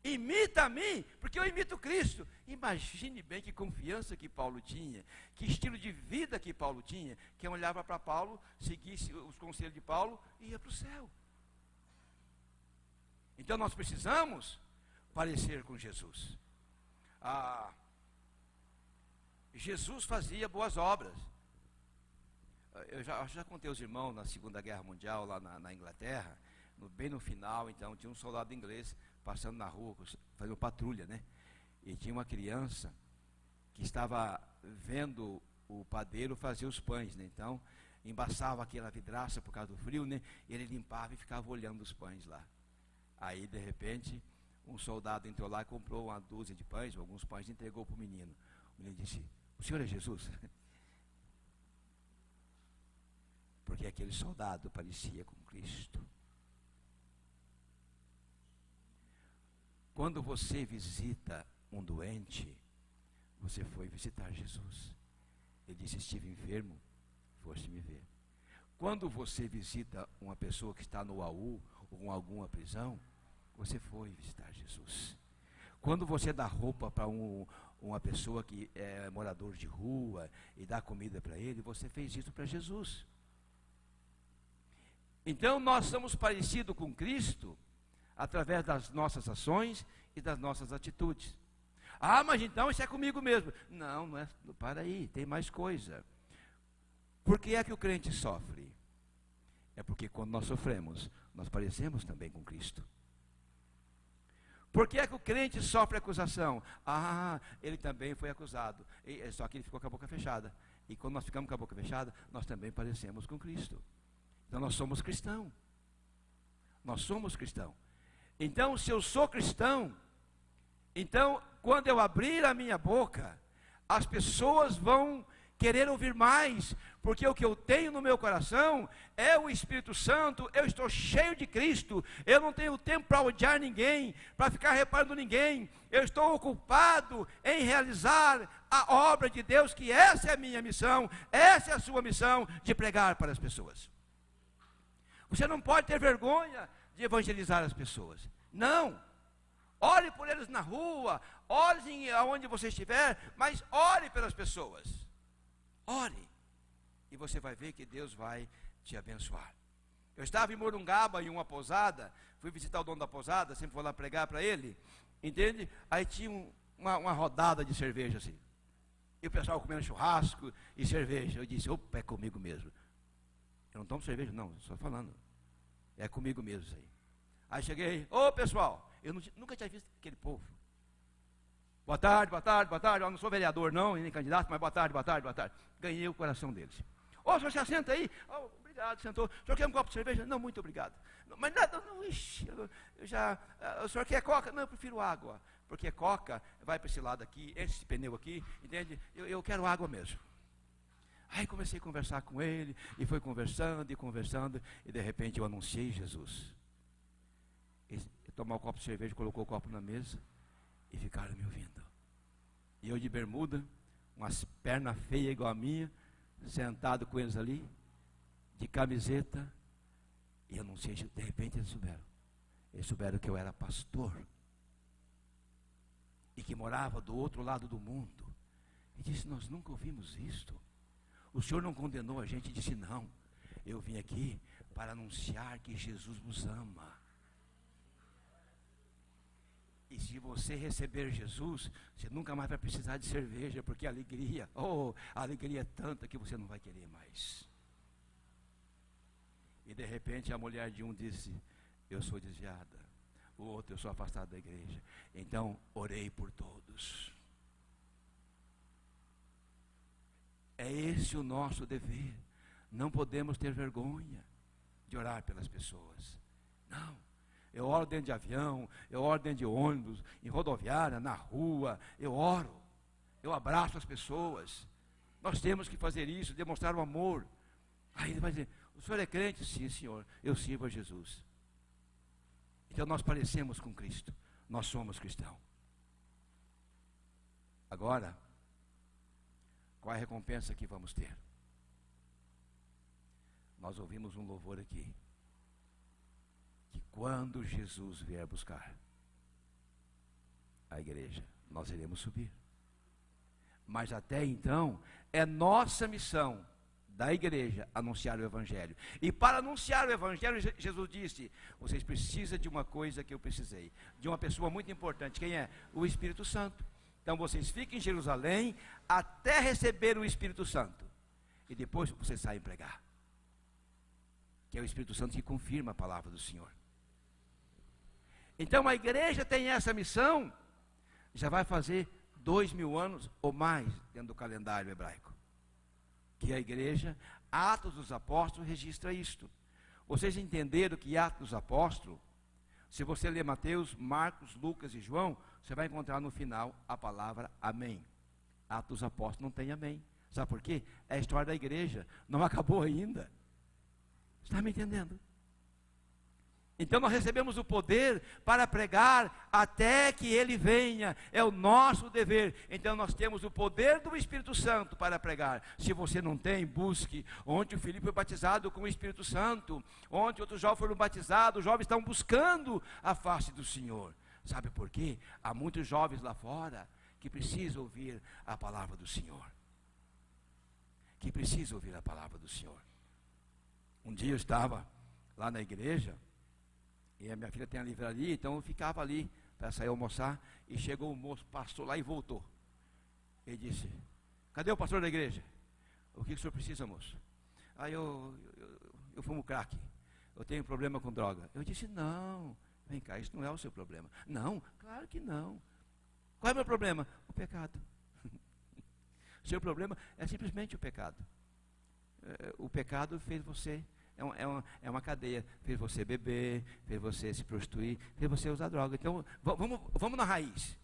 Imita a mim, porque eu imito Cristo. Imagine bem que confiança que Paulo tinha, que estilo de vida que Paulo tinha. Quem olhava para Paulo, seguisse os conselhos de Paulo, ia para o céu. Então nós precisamos parecer com Jesus. Jesus fazia boas obras. Eu já contei aos irmãos na Segunda Guerra Mundial, lá na Inglaterra, bem no final, então, tinha um soldado inglês passando na rua, fazendo patrulha, né? E tinha uma criança que estava vendo o padeiro fazer os pães, né? Então, embaçava aquela vidraça por causa do frio, né? E ele limpava e ficava olhando os pães lá. Aí, de repente, um soldado entrou lá e comprou uma dúzia de pães, alguns pães, e entregou para o menino. O menino disse: o senhor é Jesus? Porque aquele soldado parecia com Cristo. Quando você visita um doente, você foi visitar Jesus. Ele disse: estive enfermo, foste me ver. Quando você visita uma pessoa que está no AU ou em alguma prisão, você foi visitar Jesus. Quando você dá roupa para uma pessoa que é morador de rua e dá comida para ele, você fez isso para Jesus. Então nós somos parecidos com Cristo através das nossas ações e das nossas atitudes. Mas então isso é comigo mesmo. Não, não é. Para aí, tem mais coisa. Por que é que o crente sofre? É porque quando nós sofremos, nós parecemos também com Cristo. Por que é que o crente sofre acusação? Ele também foi acusado. Só que ele ficou com a boca fechada. E quando nós ficamos com a boca fechada, nós também parecemos com Cristo. Então nós somos cristãos. Nós somos cristãos. Então, se eu sou cristão, então, quando eu abrir a minha boca, as pessoas vão querer ouvir mais, porque o que eu tenho no meu coração é o Espírito Santo. Eu estou cheio de Cristo. Eu não tenho tempo para odiar ninguém, para ficar reparando ninguém. Eu estou ocupado em realizar a obra de Deus, que essa é a minha missão, essa é a sua missão, de pregar para as pessoas. Você não pode ter vergonha de evangelizar as pessoas. Não. Ore por eles na rua, ore aonde você estiver, mas ore pelas pessoas. Ore. E você vai ver que Deus vai te abençoar. Eu estava em Morungaba, em uma pousada, fui visitar o dono da pousada, sempre vou lá pregar para ele, entende? Aí tinha uma rodada de cerveja assim. E o pessoal comendo churrasco e cerveja. Eu disse: opa, é comigo mesmo. Eu não tomo cerveja, não, só falando. É comigo mesmo isso aí. Aí cheguei: pessoal, eu nunca tinha visto aquele povo. Boa tarde, boa tarde, boa tarde. Eu não sou vereador não, nem candidato, mas boa tarde, boa tarde, boa tarde. Ganhei o coração deles. O senhor se assenta aí? Obrigado, sentou. O senhor quer um copo de cerveja? Não, muito obrigado. Não, mas nada, não, ixi, o senhor quer coca? Não, eu prefiro água. Porque coca vai para esse lado aqui, esse pneu aqui, entende? Eu quero água mesmo. Aí comecei a conversar com ele, e foi conversando, e de repente eu anunciei Jesus. Ele tomou um copo de cerveja, colocou o copo na mesa, e ficaram me ouvindo. E eu de bermuda, umas pernas feias igual a minha, sentado com eles ali, de camiseta, e anunciei Jesus. De repente eles souberam. Eles souberam que eu era pastor, e que morava do outro lado do mundo. E disse: nós nunca ouvimos isto. O senhor não condenou a gente? Disse: não, eu vim aqui para anunciar que Jesus vos ama. E se você receber Jesus, você nunca mais vai precisar de cerveja, porque a alegria é tanta que você não vai querer mais. E de repente a mulher de um disse: eu sou desviada. O outro: eu sou afastado da igreja. Então orei por todos. É esse o nosso dever. Não podemos ter vergonha de orar pelas pessoas. Não. Eu oro dentro de avião, eu oro dentro de ônibus, em rodoviária, na rua, eu oro. Eu abraço as pessoas. Nós temos que fazer isso, demonstrar o amor. Aí ele vai dizer: o senhor é crente? Sim, senhor, eu sirvo a Jesus. Então nós parecemos com Cristo. Nós somos cristãos. Agora, qual é a recompensa que vamos ter? Nós ouvimos um louvor aqui, que quando Jesus vier buscar, a igreja, nós iremos subir. Mas até então, é nossa missão da igreja anunciar o Evangelho. E para anunciar o Evangelho, Jesus disse: vocês precisam de uma coisa que eu precisei, de uma pessoa muito importante. Quem é? O Espírito Santo. Então vocês fiquem em Jerusalém até receber o Espírito Santo. E depois vocês saem pregar. Que é o Espírito Santo que confirma a palavra do Senhor. Então a igreja tem essa missão, já vai fazer 2000 anos ou mais dentro do calendário hebraico. Que a igreja, Atos dos Apóstolos, registra isto. Vocês entenderam que Atos dos Apóstolos, se você ler Mateus, Marcos, Lucas e João, você vai encontrar no final a palavra amém. Atos dos Apóstolos não tem amém. Sabe por quê? É a história da igreja, não acabou ainda. Está me entendendo? Então nós recebemos o poder para pregar até que Ele venha, é o nosso dever. Então nós temos o poder do Espírito Santo para pregar. Se você não tem, busque. Ontem o Filipe foi batizado com o Espírito Santo, ontem outros jovens foram batizados, os jovens estão buscando a face do Senhor. Sabe por quê? Há muitos jovens lá fora que precisam ouvir a palavra do Senhor. Que precisam ouvir a palavra do Senhor. Um dia eu estava lá na igreja, e a minha filha tem a livraria, então eu ficava ali para sair almoçar, e chegou o moço, passou lá e voltou. Ele disse: cadê o pastor da igreja? O que o senhor precisa, moço? Aí eu fumo crack, eu tenho problema com droga. Eu disse: não, vem cá, isso não é o seu problema. Não, claro que não. Qual é o meu problema? O pecado. O seu problema é simplesmente o pecado. O pecado fez você, é uma cadeia, fez você beber, fez você se prostituir, fez você usar droga. Então, vamos na raiz.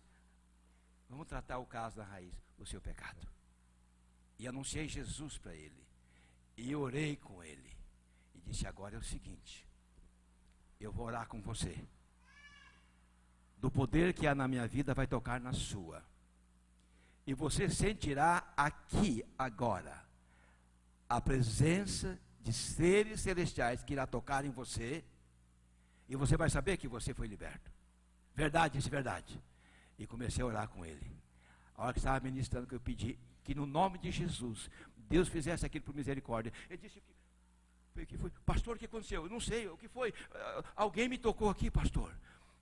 Vamos tratar o caso da raiz, o seu pecado. E anunciei Jesus para ele. E orei com ele. E disse: agora é o seguinte, eu vou orar com você. Do poder que há na minha vida vai tocar na sua. E você sentirá aqui, agora, a presença de seres celestiais que irá tocar em você, e você vai saber que você foi liberto. Verdade, isso é verdade. E comecei a orar com ele. A hora que estava ministrando, que eu pedi que no nome de Jesus, Deus fizesse aquilo por misericórdia. Ele disse: o que foi? Pastor, o que aconteceu? Eu não sei, o que foi? Alguém me tocou aqui, pastor.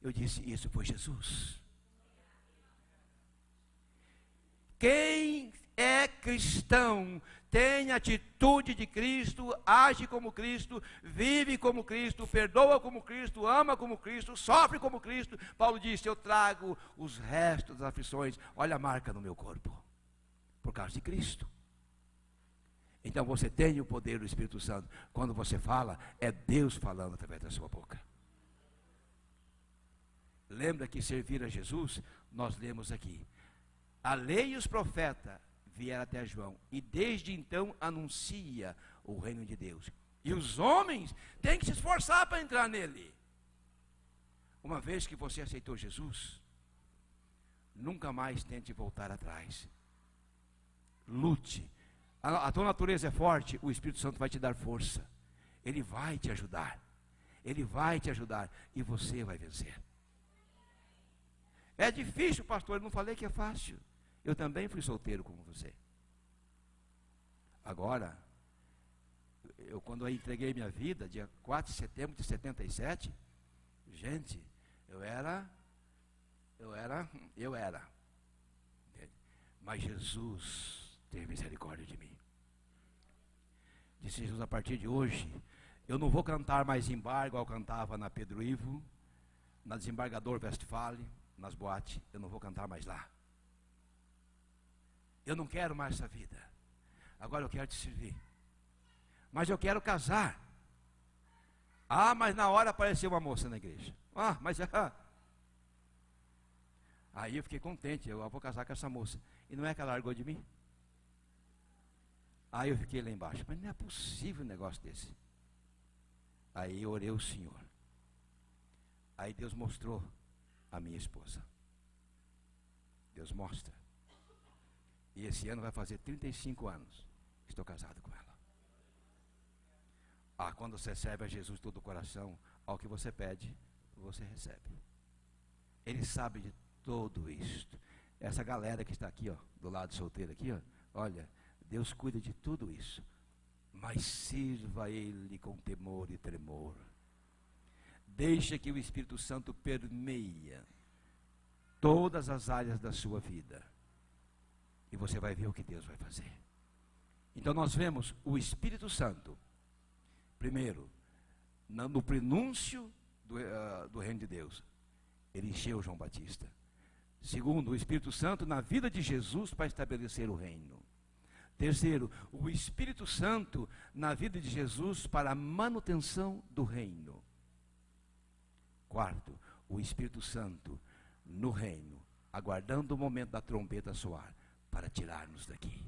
Eu disse: isso foi Jesus. Quem é cristão, tem atitude de Cristo, age como Cristo, vive como Cristo, perdoa como Cristo, ama como Cristo, sofre como Cristo. Paulo disse: eu trago os restos das aflições, olha a marca no meu corpo, por causa de Cristo. Então você tem o poder do Espírito Santo. Quando você fala, é Deus falando através da sua boca. Lembra que servir a Jesus, nós lemos aqui: a lei e os profetas vieram até João, e desde então anuncia o reino de Deus. E os homens têm que se esforçar para entrar nele. Uma vez que você aceitou Jesus, nunca mais tente voltar atrás. Lute. A tua natureza é forte, o Espírito Santo vai te dar força. Ele vai te ajudar. Ele vai te ajudar e você vai vencer. É difícil, pastor, eu não falei que é fácil. Eu também fui solteiro como você. Agora, quando eu entreguei minha vida, dia 4 de setembro de 77, gente, eu era. Mas Jesus teve misericórdia de mim. Disse Jesus: a partir de hoje, eu não vou cantar mais em bar igual eu cantava na Pedro Ivo, na Desembargador Westphalen, nas boates. Eu não vou cantar mais lá. Eu não quero mais essa vida. Agora eu quero te servir. Mas eu quero casar. Ah, mas na hora apareceu uma moça na igreja. Aí eu fiquei contente. Eu vou casar com essa moça. E não é que ela largou de mim? Aí eu fiquei lá embaixo. Mas não é possível um negócio desse. Aí eu orei ao Senhor. Aí Deus mostrou a minha esposa. Deus mostra. E esse ano vai fazer 35 anos que estou casado com ela. Quando você serve a Jesus todo o coração, ao que você pede, você recebe. Ele sabe de tudo isto. Essa galera que está aqui, ó, do lado solteiro aqui, ó, olha, Deus cuida de tudo isso. Mas sirva a Ele com temor e tremor. Deixa que o Espírito Santo permeia todas as áreas da sua vida. E você vai ver o que Deus vai fazer. Então nós vemos o Espírito Santo, primeiro, no prenúncio do reino de Deus. Ele encheu João Batista. Segundo, o Espírito Santo na vida de Jesus para estabelecer o reino. Terceiro, o Espírito Santo na vida de Jesus para a manutenção do reino. Quarto, o Espírito Santo no reino, aguardando o momento da trombeta soar, para tirar-nos daqui.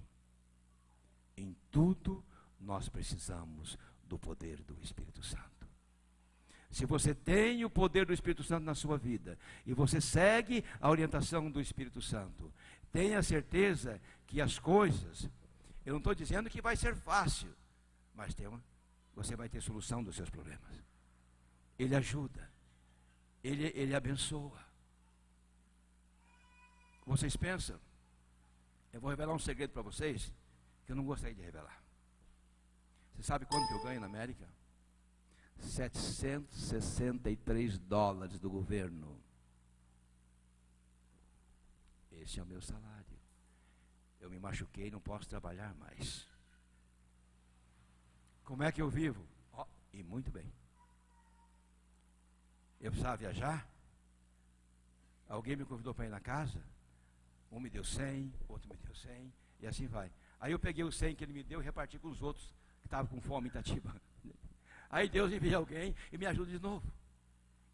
Em tudo, nós precisamos do poder do Espírito Santo. Se você tem o poder do Espírito Santo na sua vida, e você segue a orientação do Espírito Santo, tenha certeza que as coisas, eu não estou dizendo que vai ser fácil, mas você vai ter solução dos seus problemas. Ele ajuda, Ele abençoa. Vocês pensam, eu vou revelar um segredo para vocês, que eu não gostaria de revelar. Você sabe quanto que eu ganho na América? $763 do governo. Esse é o meu salário. Eu me machuquei, não posso trabalhar mais. Como é que eu vivo? E muito bem. Eu precisava viajar. Alguém me convidou para ir na casa. Um me deu 100, outro me deu 100, e assim vai. Aí eu peguei os 100 que ele me deu e reparti com os outros que estavam com fome em Itatiba. Aí Deus envia alguém e me ajuda de novo.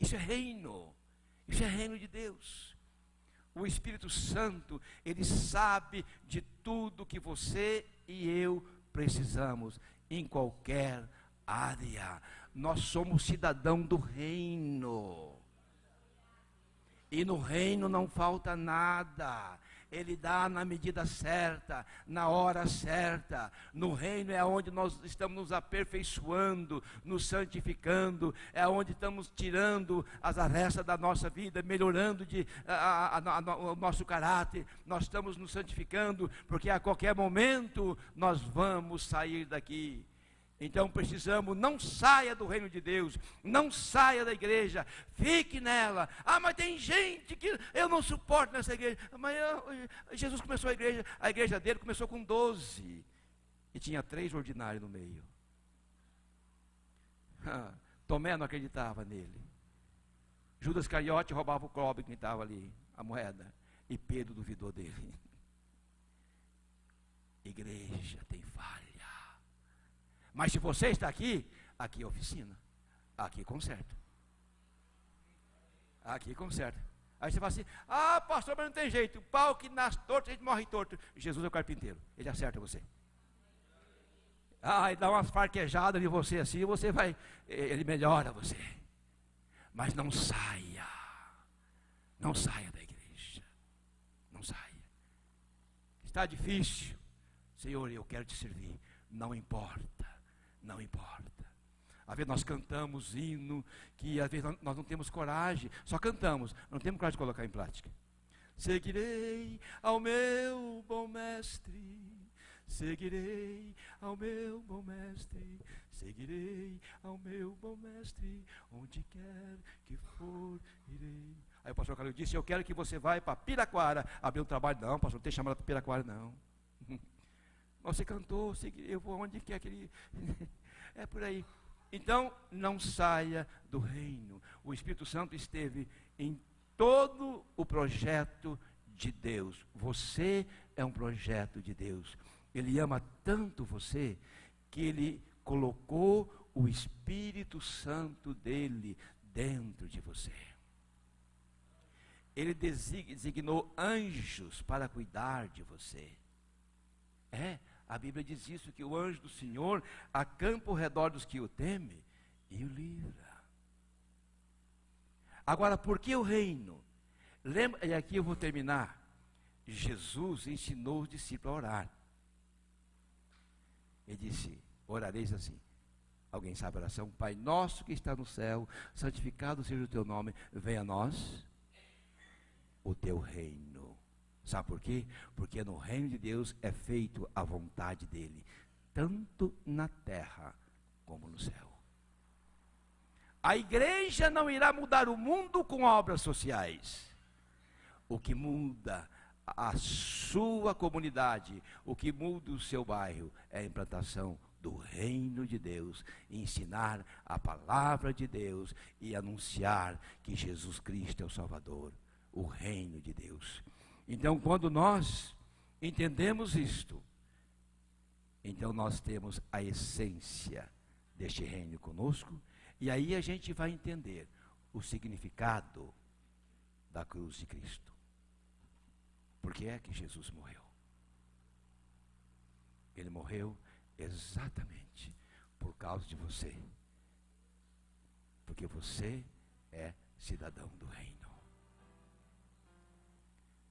Isso é reino. Isso é reino de Deus. O Espírito Santo, Ele sabe de tudo que você e eu precisamos, em qualquer área. Nós somos cidadão do reino. E no reino não falta nada. Ele dá na medida certa, na hora certa. No reino é onde nós estamos nos aperfeiçoando, nos santificando, é onde estamos tirando as arestas da nossa vida, melhorando o nosso caráter. Nós estamos nos santificando, porque a qualquer momento nós vamos sair daqui. Então precisamos, não saia do reino de Deus, não saia da igreja, fique nela. Mas tem gente que eu não suporto nessa igreja. Mas Jesus começou a igreja dele começou com 12, e tinha 3 ordinários no meio. Tomé não acreditava nele. Judas Iscariote roubava o cobre que estava ali, a moeda, e Pedro duvidou dele. Igreja tem falha. Mas se você está aqui, aqui é oficina. Aqui conserta. Aqui conserta. Aí você fala assim, pastor, mas não tem jeito. O pau que nasce torto, a gente morre torto. Jesus é o carpinteiro, ele acerta você. E dá umas farquejadas em você assim, você vai, ele melhora você. Mas não saia. Não saia da igreja. Não saia. Está difícil. Senhor, eu quero te servir. Não importa. Não importa. Às vezes nós cantamos hino, que às vezes nós não temos coragem, só cantamos, não temos coragem de colocar em prática. Seguirei ao meu bom mestre, seguirei ao meu bom mestre, seguirei ao meu bom mestre, onde quer que for, irei. Aí o pastor Carlos disse, eu quero que você vá para Piraquara, abrir um trabalho. Não, pastor, não tem chamada para Piraquara, não. Você cantou, eu vou onde quer que ele... É por aí. Então, não saia do reino. O Espírito Santo esteve em todo o projeto de Deus. Você é um projeto de Deus. Ele ama tanto você, que Ele colocou o Espírito Santo dele dentro de você. Ele designou anjos para cuidar de você. A Bíblia diz isso, que o anjo do Senhor acampa ao redor dos que o temem e o livra. Agora, por que o reino? Lembra, e aqui eu vou terminar. Jesus ensinou os discípulos a orar. Ele disse, orareis assim. Alguém sabe a oração? Pai nosso que está no céu, santificado seja o teu nome, venha a nós o teu reino. Sabe por quê? Porque no reino de Deus é feito a vontade dele, tanto na terra como no céu. A igreja não irá mudar o mundo com obras sociais. O que muda a sua comunidade, o que muda o seu bairro, é a implantação do reino de Deus, ensinar a palavra de Deus e anunciar que Jesus Cristo é o Salvador, o reino de Deus. Então, quando nós entendemos isto, então nós temos a essência deste reino conosco, e aí a gente vai entender o significado da cruz de Cristo. Por que é que Jesus morreu? Ele morreu exatamente por causa de você, porque você é cidadão do reino.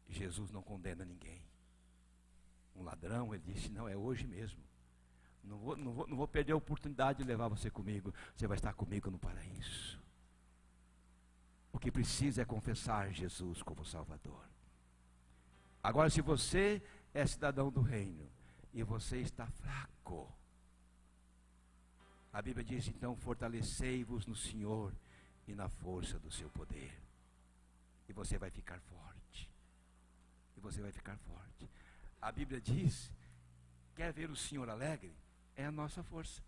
Jesus não condena ninguém. Um ladrão, ele disse, não, é hoje mesmo. Não vou perder a oportunidade de levar você comigo. Você vai estar comigo no paraíso. O que precisa é confessar Jesus como Salvador. Agora, se você é cidadão do reino e você está fraco, a Bíblia diz, então, fortalecei-vos no Senhor e na força do seu poder. E você vai ficar forte. E você vai ficar forte. A Bíblia diz, quer ver o Senhor alegre? É a nossa força.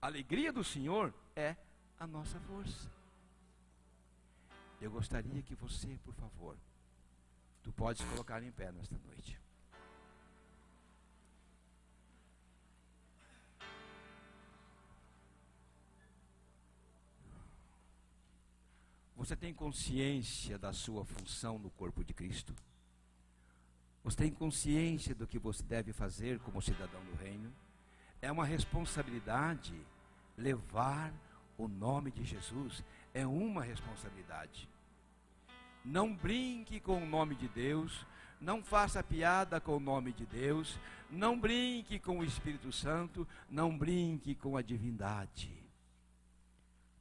A alegria do Senhor é a nossa força. Eu gostaria que você, por favor, tu podes colocar em pé nesta noite. Você tem consciência da sua função no corpo de Cristo? Você tem consciência do que você deve fazer como cidadão do reino? É uma responsabilidade levar o nome de Jesus. É uma responsabilidade. Não brinque com o nome de Deus. Não faça piada com o nome de Deus. Não brinque com o Espírito Santo. Não brinque com a divindade.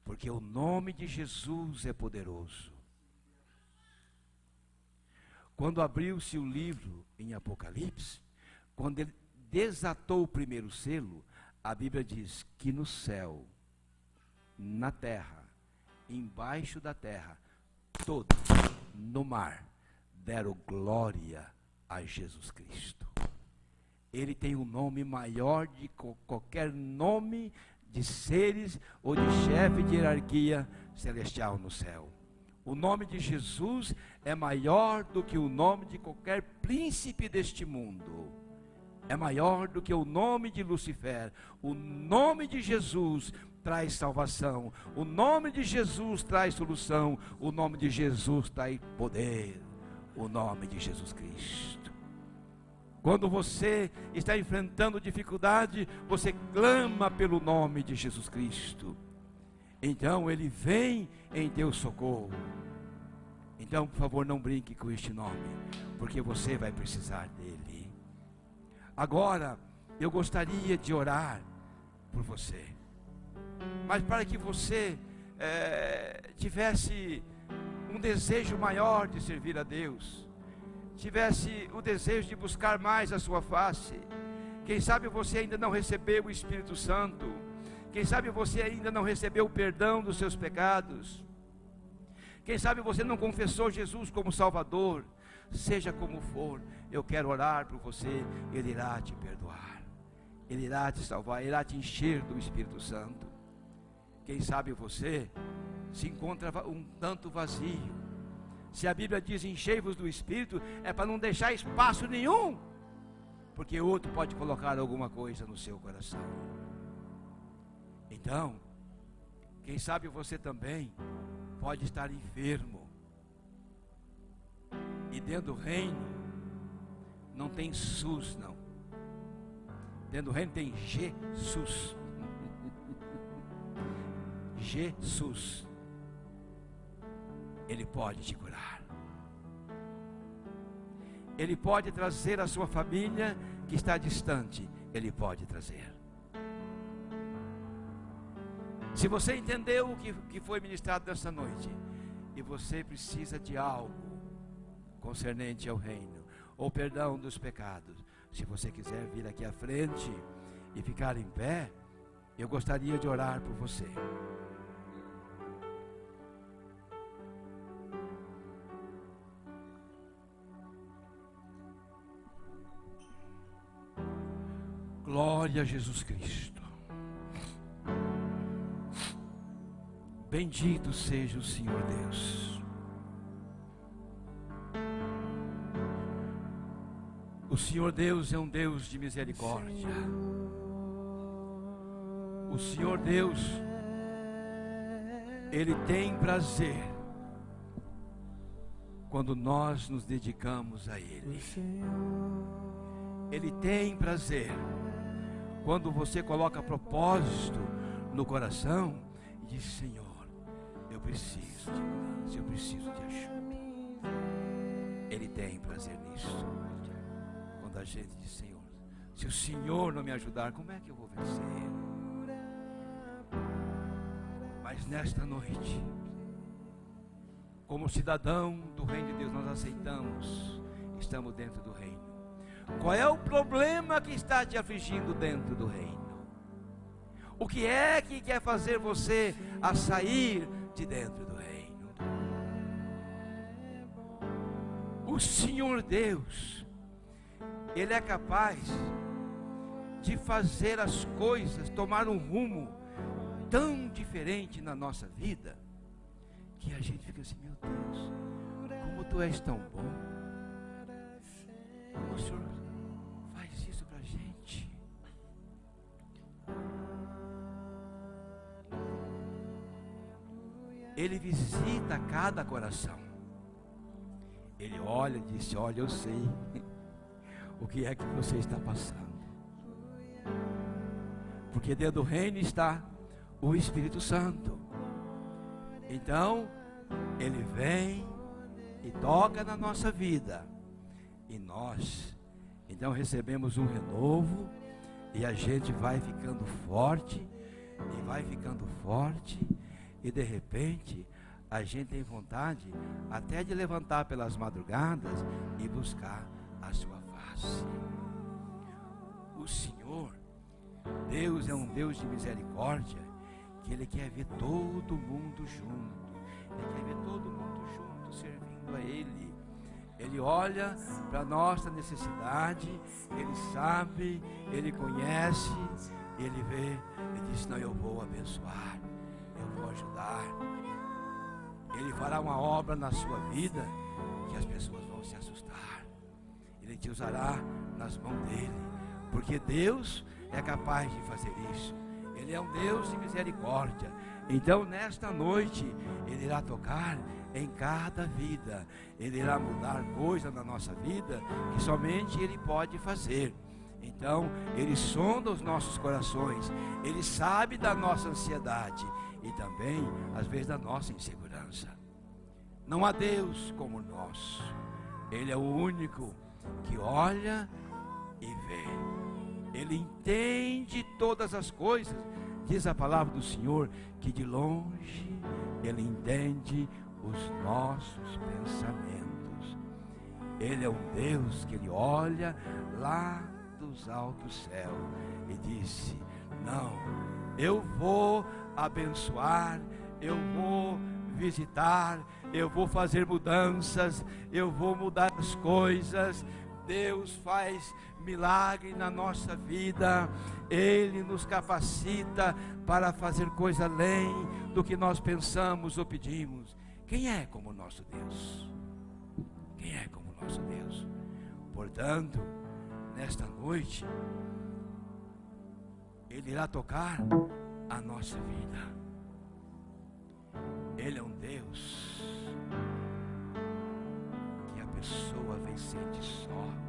Porque o nome de Jesus é poderoso. Quando abriu-se o livro em Apocalipse, quando ele desatou o primeiro selo, a Bíblia diz que no céu, na terra, embaixo da terra, todos no mar deram glória a Jesus Cristo. Ele tem um nome maior de qualquer nome de seres ou de chefe de hierarquia celestial no céu. O nome de Jesus é maior do que o nome de qualquer príncipe deste mundo. É maior do que o nome de Lucifer. O nome de Jesus traz salvação. O nome de Jesus traz solução. O nome de Jesus traz poder. O nome de Jesus Cristo. Quando você está enfrentando dificuldade, você clama pelo nome de Jesus Cristo. Então Ele vem em teu socorro. Então, por favor, não brinque com este nome, porque você vai precisar dele. Agora, eu gostaria de orar por você. Mas para que você tivesse um desejo maior de servir a Deus, tivesse o desejo de buscar mais a sua face. Quem sabe você ainda não recebeu o Espírito Santo. Quem sabe você ainda não recebeu o perdão dos seus pecados. Quem sabe você não confessou Jesus como Salvador. Seja como for, eu quero orar por você. Ele irá te perdoar. Ele irá te salvar. Ele irá te encher do Espírito Santo. Quem sabe você se encontra um tanto vazio. Se a Bíblia diz enchei-vos do Espírito, é para não deixar espaço nenhum, porque outro pode colocar alguma coisa no seu coração. Então, quem sabe você também pode estar enfermo, e dentro do reino não tem SUS não, dentro do reino tem Jesus. Jesus, Ele pode te curar. Ele pode trazer a sua família que está distante. Ele pode trazer. Se você entendeu o que foi ministrado nessa noite, e você precisa de algo, concernente ao reino, ou perdão dos pecados. Se você quiser vir aqui à frente e ficar em pé, eu gostaria de orar por você. Glória a Jesus Cristo. Bendito seja o Senhor Deus. O Senhor Deus é um Deus de misericórdia. O Senhor Deus, Ele tem prazer quando nós nos dedicamos a Ele. Ele tem prazer quando você coloca propósito no coração e diz: Senhor, eu preciso de mudança, eu preciso de ajuda. Ele tem prazer nisso. Quando a gente diz: Senhor, se o Senhor não me ajudar, como é que eu vou vencer? Mas nesta noite, como cidadão do reino de Deus, nós aceitamos, estamos dentro do reino. Qual é o problema que está te afligindo dentro do reino? O que é que quer fazer você a sair de dentro do reino? O Senhor Deus, Ele é capaz de fazer as coisas tomar um rumo tão diferente na nossa vida, que a gente fica assim: meu Deus, como Tu és tão bom. O Senhor faz isso pra gente. Ele visita cada coração. Ele olha e diz: olha, eu sei o que é que você está passando. Porque dentro do reino está o Espírito Santo. Então, Ele vem e toca na nossa vida. E nós, então, recebemos um renovo. E a gente vai ficando forte. E vai ficando forte. E de repente, a gente tem vontade até de levantar pelas madrugadas e buscar a sua face. O Senhor, Deus é um Deus de misericórdia, que Ele quer ver todo mundo junto. Ele quer ver todo mundo junto, servindo a Ele. Ele olha para a nossa necessidade, Ele sabe, Ele conhece, Ele vê, Ele diz: não, eu vou abençoar, eu vou ajudar. Ele fará uma obra na sua vida que as pessoas vão se assustar. Ele te usará nas mãos dele, porque Deus é capaz de fazer isso. Ele é um Deus de misericórdia. Então, nesta noite, Ele irá tocar em cada vida. Ele irá mudar coisas na nossa vida que somente Ele pode fazer. Então, Ele sonda os nossos corações. Ele sabe da nossa ansiedade e também, às vezes, da nossa insegurança. Não há Deus como nós. Ele é o único que olha e vê. Ele entende todas as coisas. Diz a palavra do Senhor que de longe Ele entende os nossos pensamentos. Ele é um Deus que Ele olha lá dos altos céus e disse: não, eu vou abençoar, eu vou visitar, eu vou fazer mudanças, eu vou mudar as coisas. Deus faz milagre na nossa vida. Ele nos capacita para fazer coisa além do que nós pensamos ou pedimos. Quem é como o nosso Deus? Quem é como o nosso Deus? Portanto, nesta noite, Ele irá tocar a nossa vida. Ele é um Deus que a pessoa vem sente só.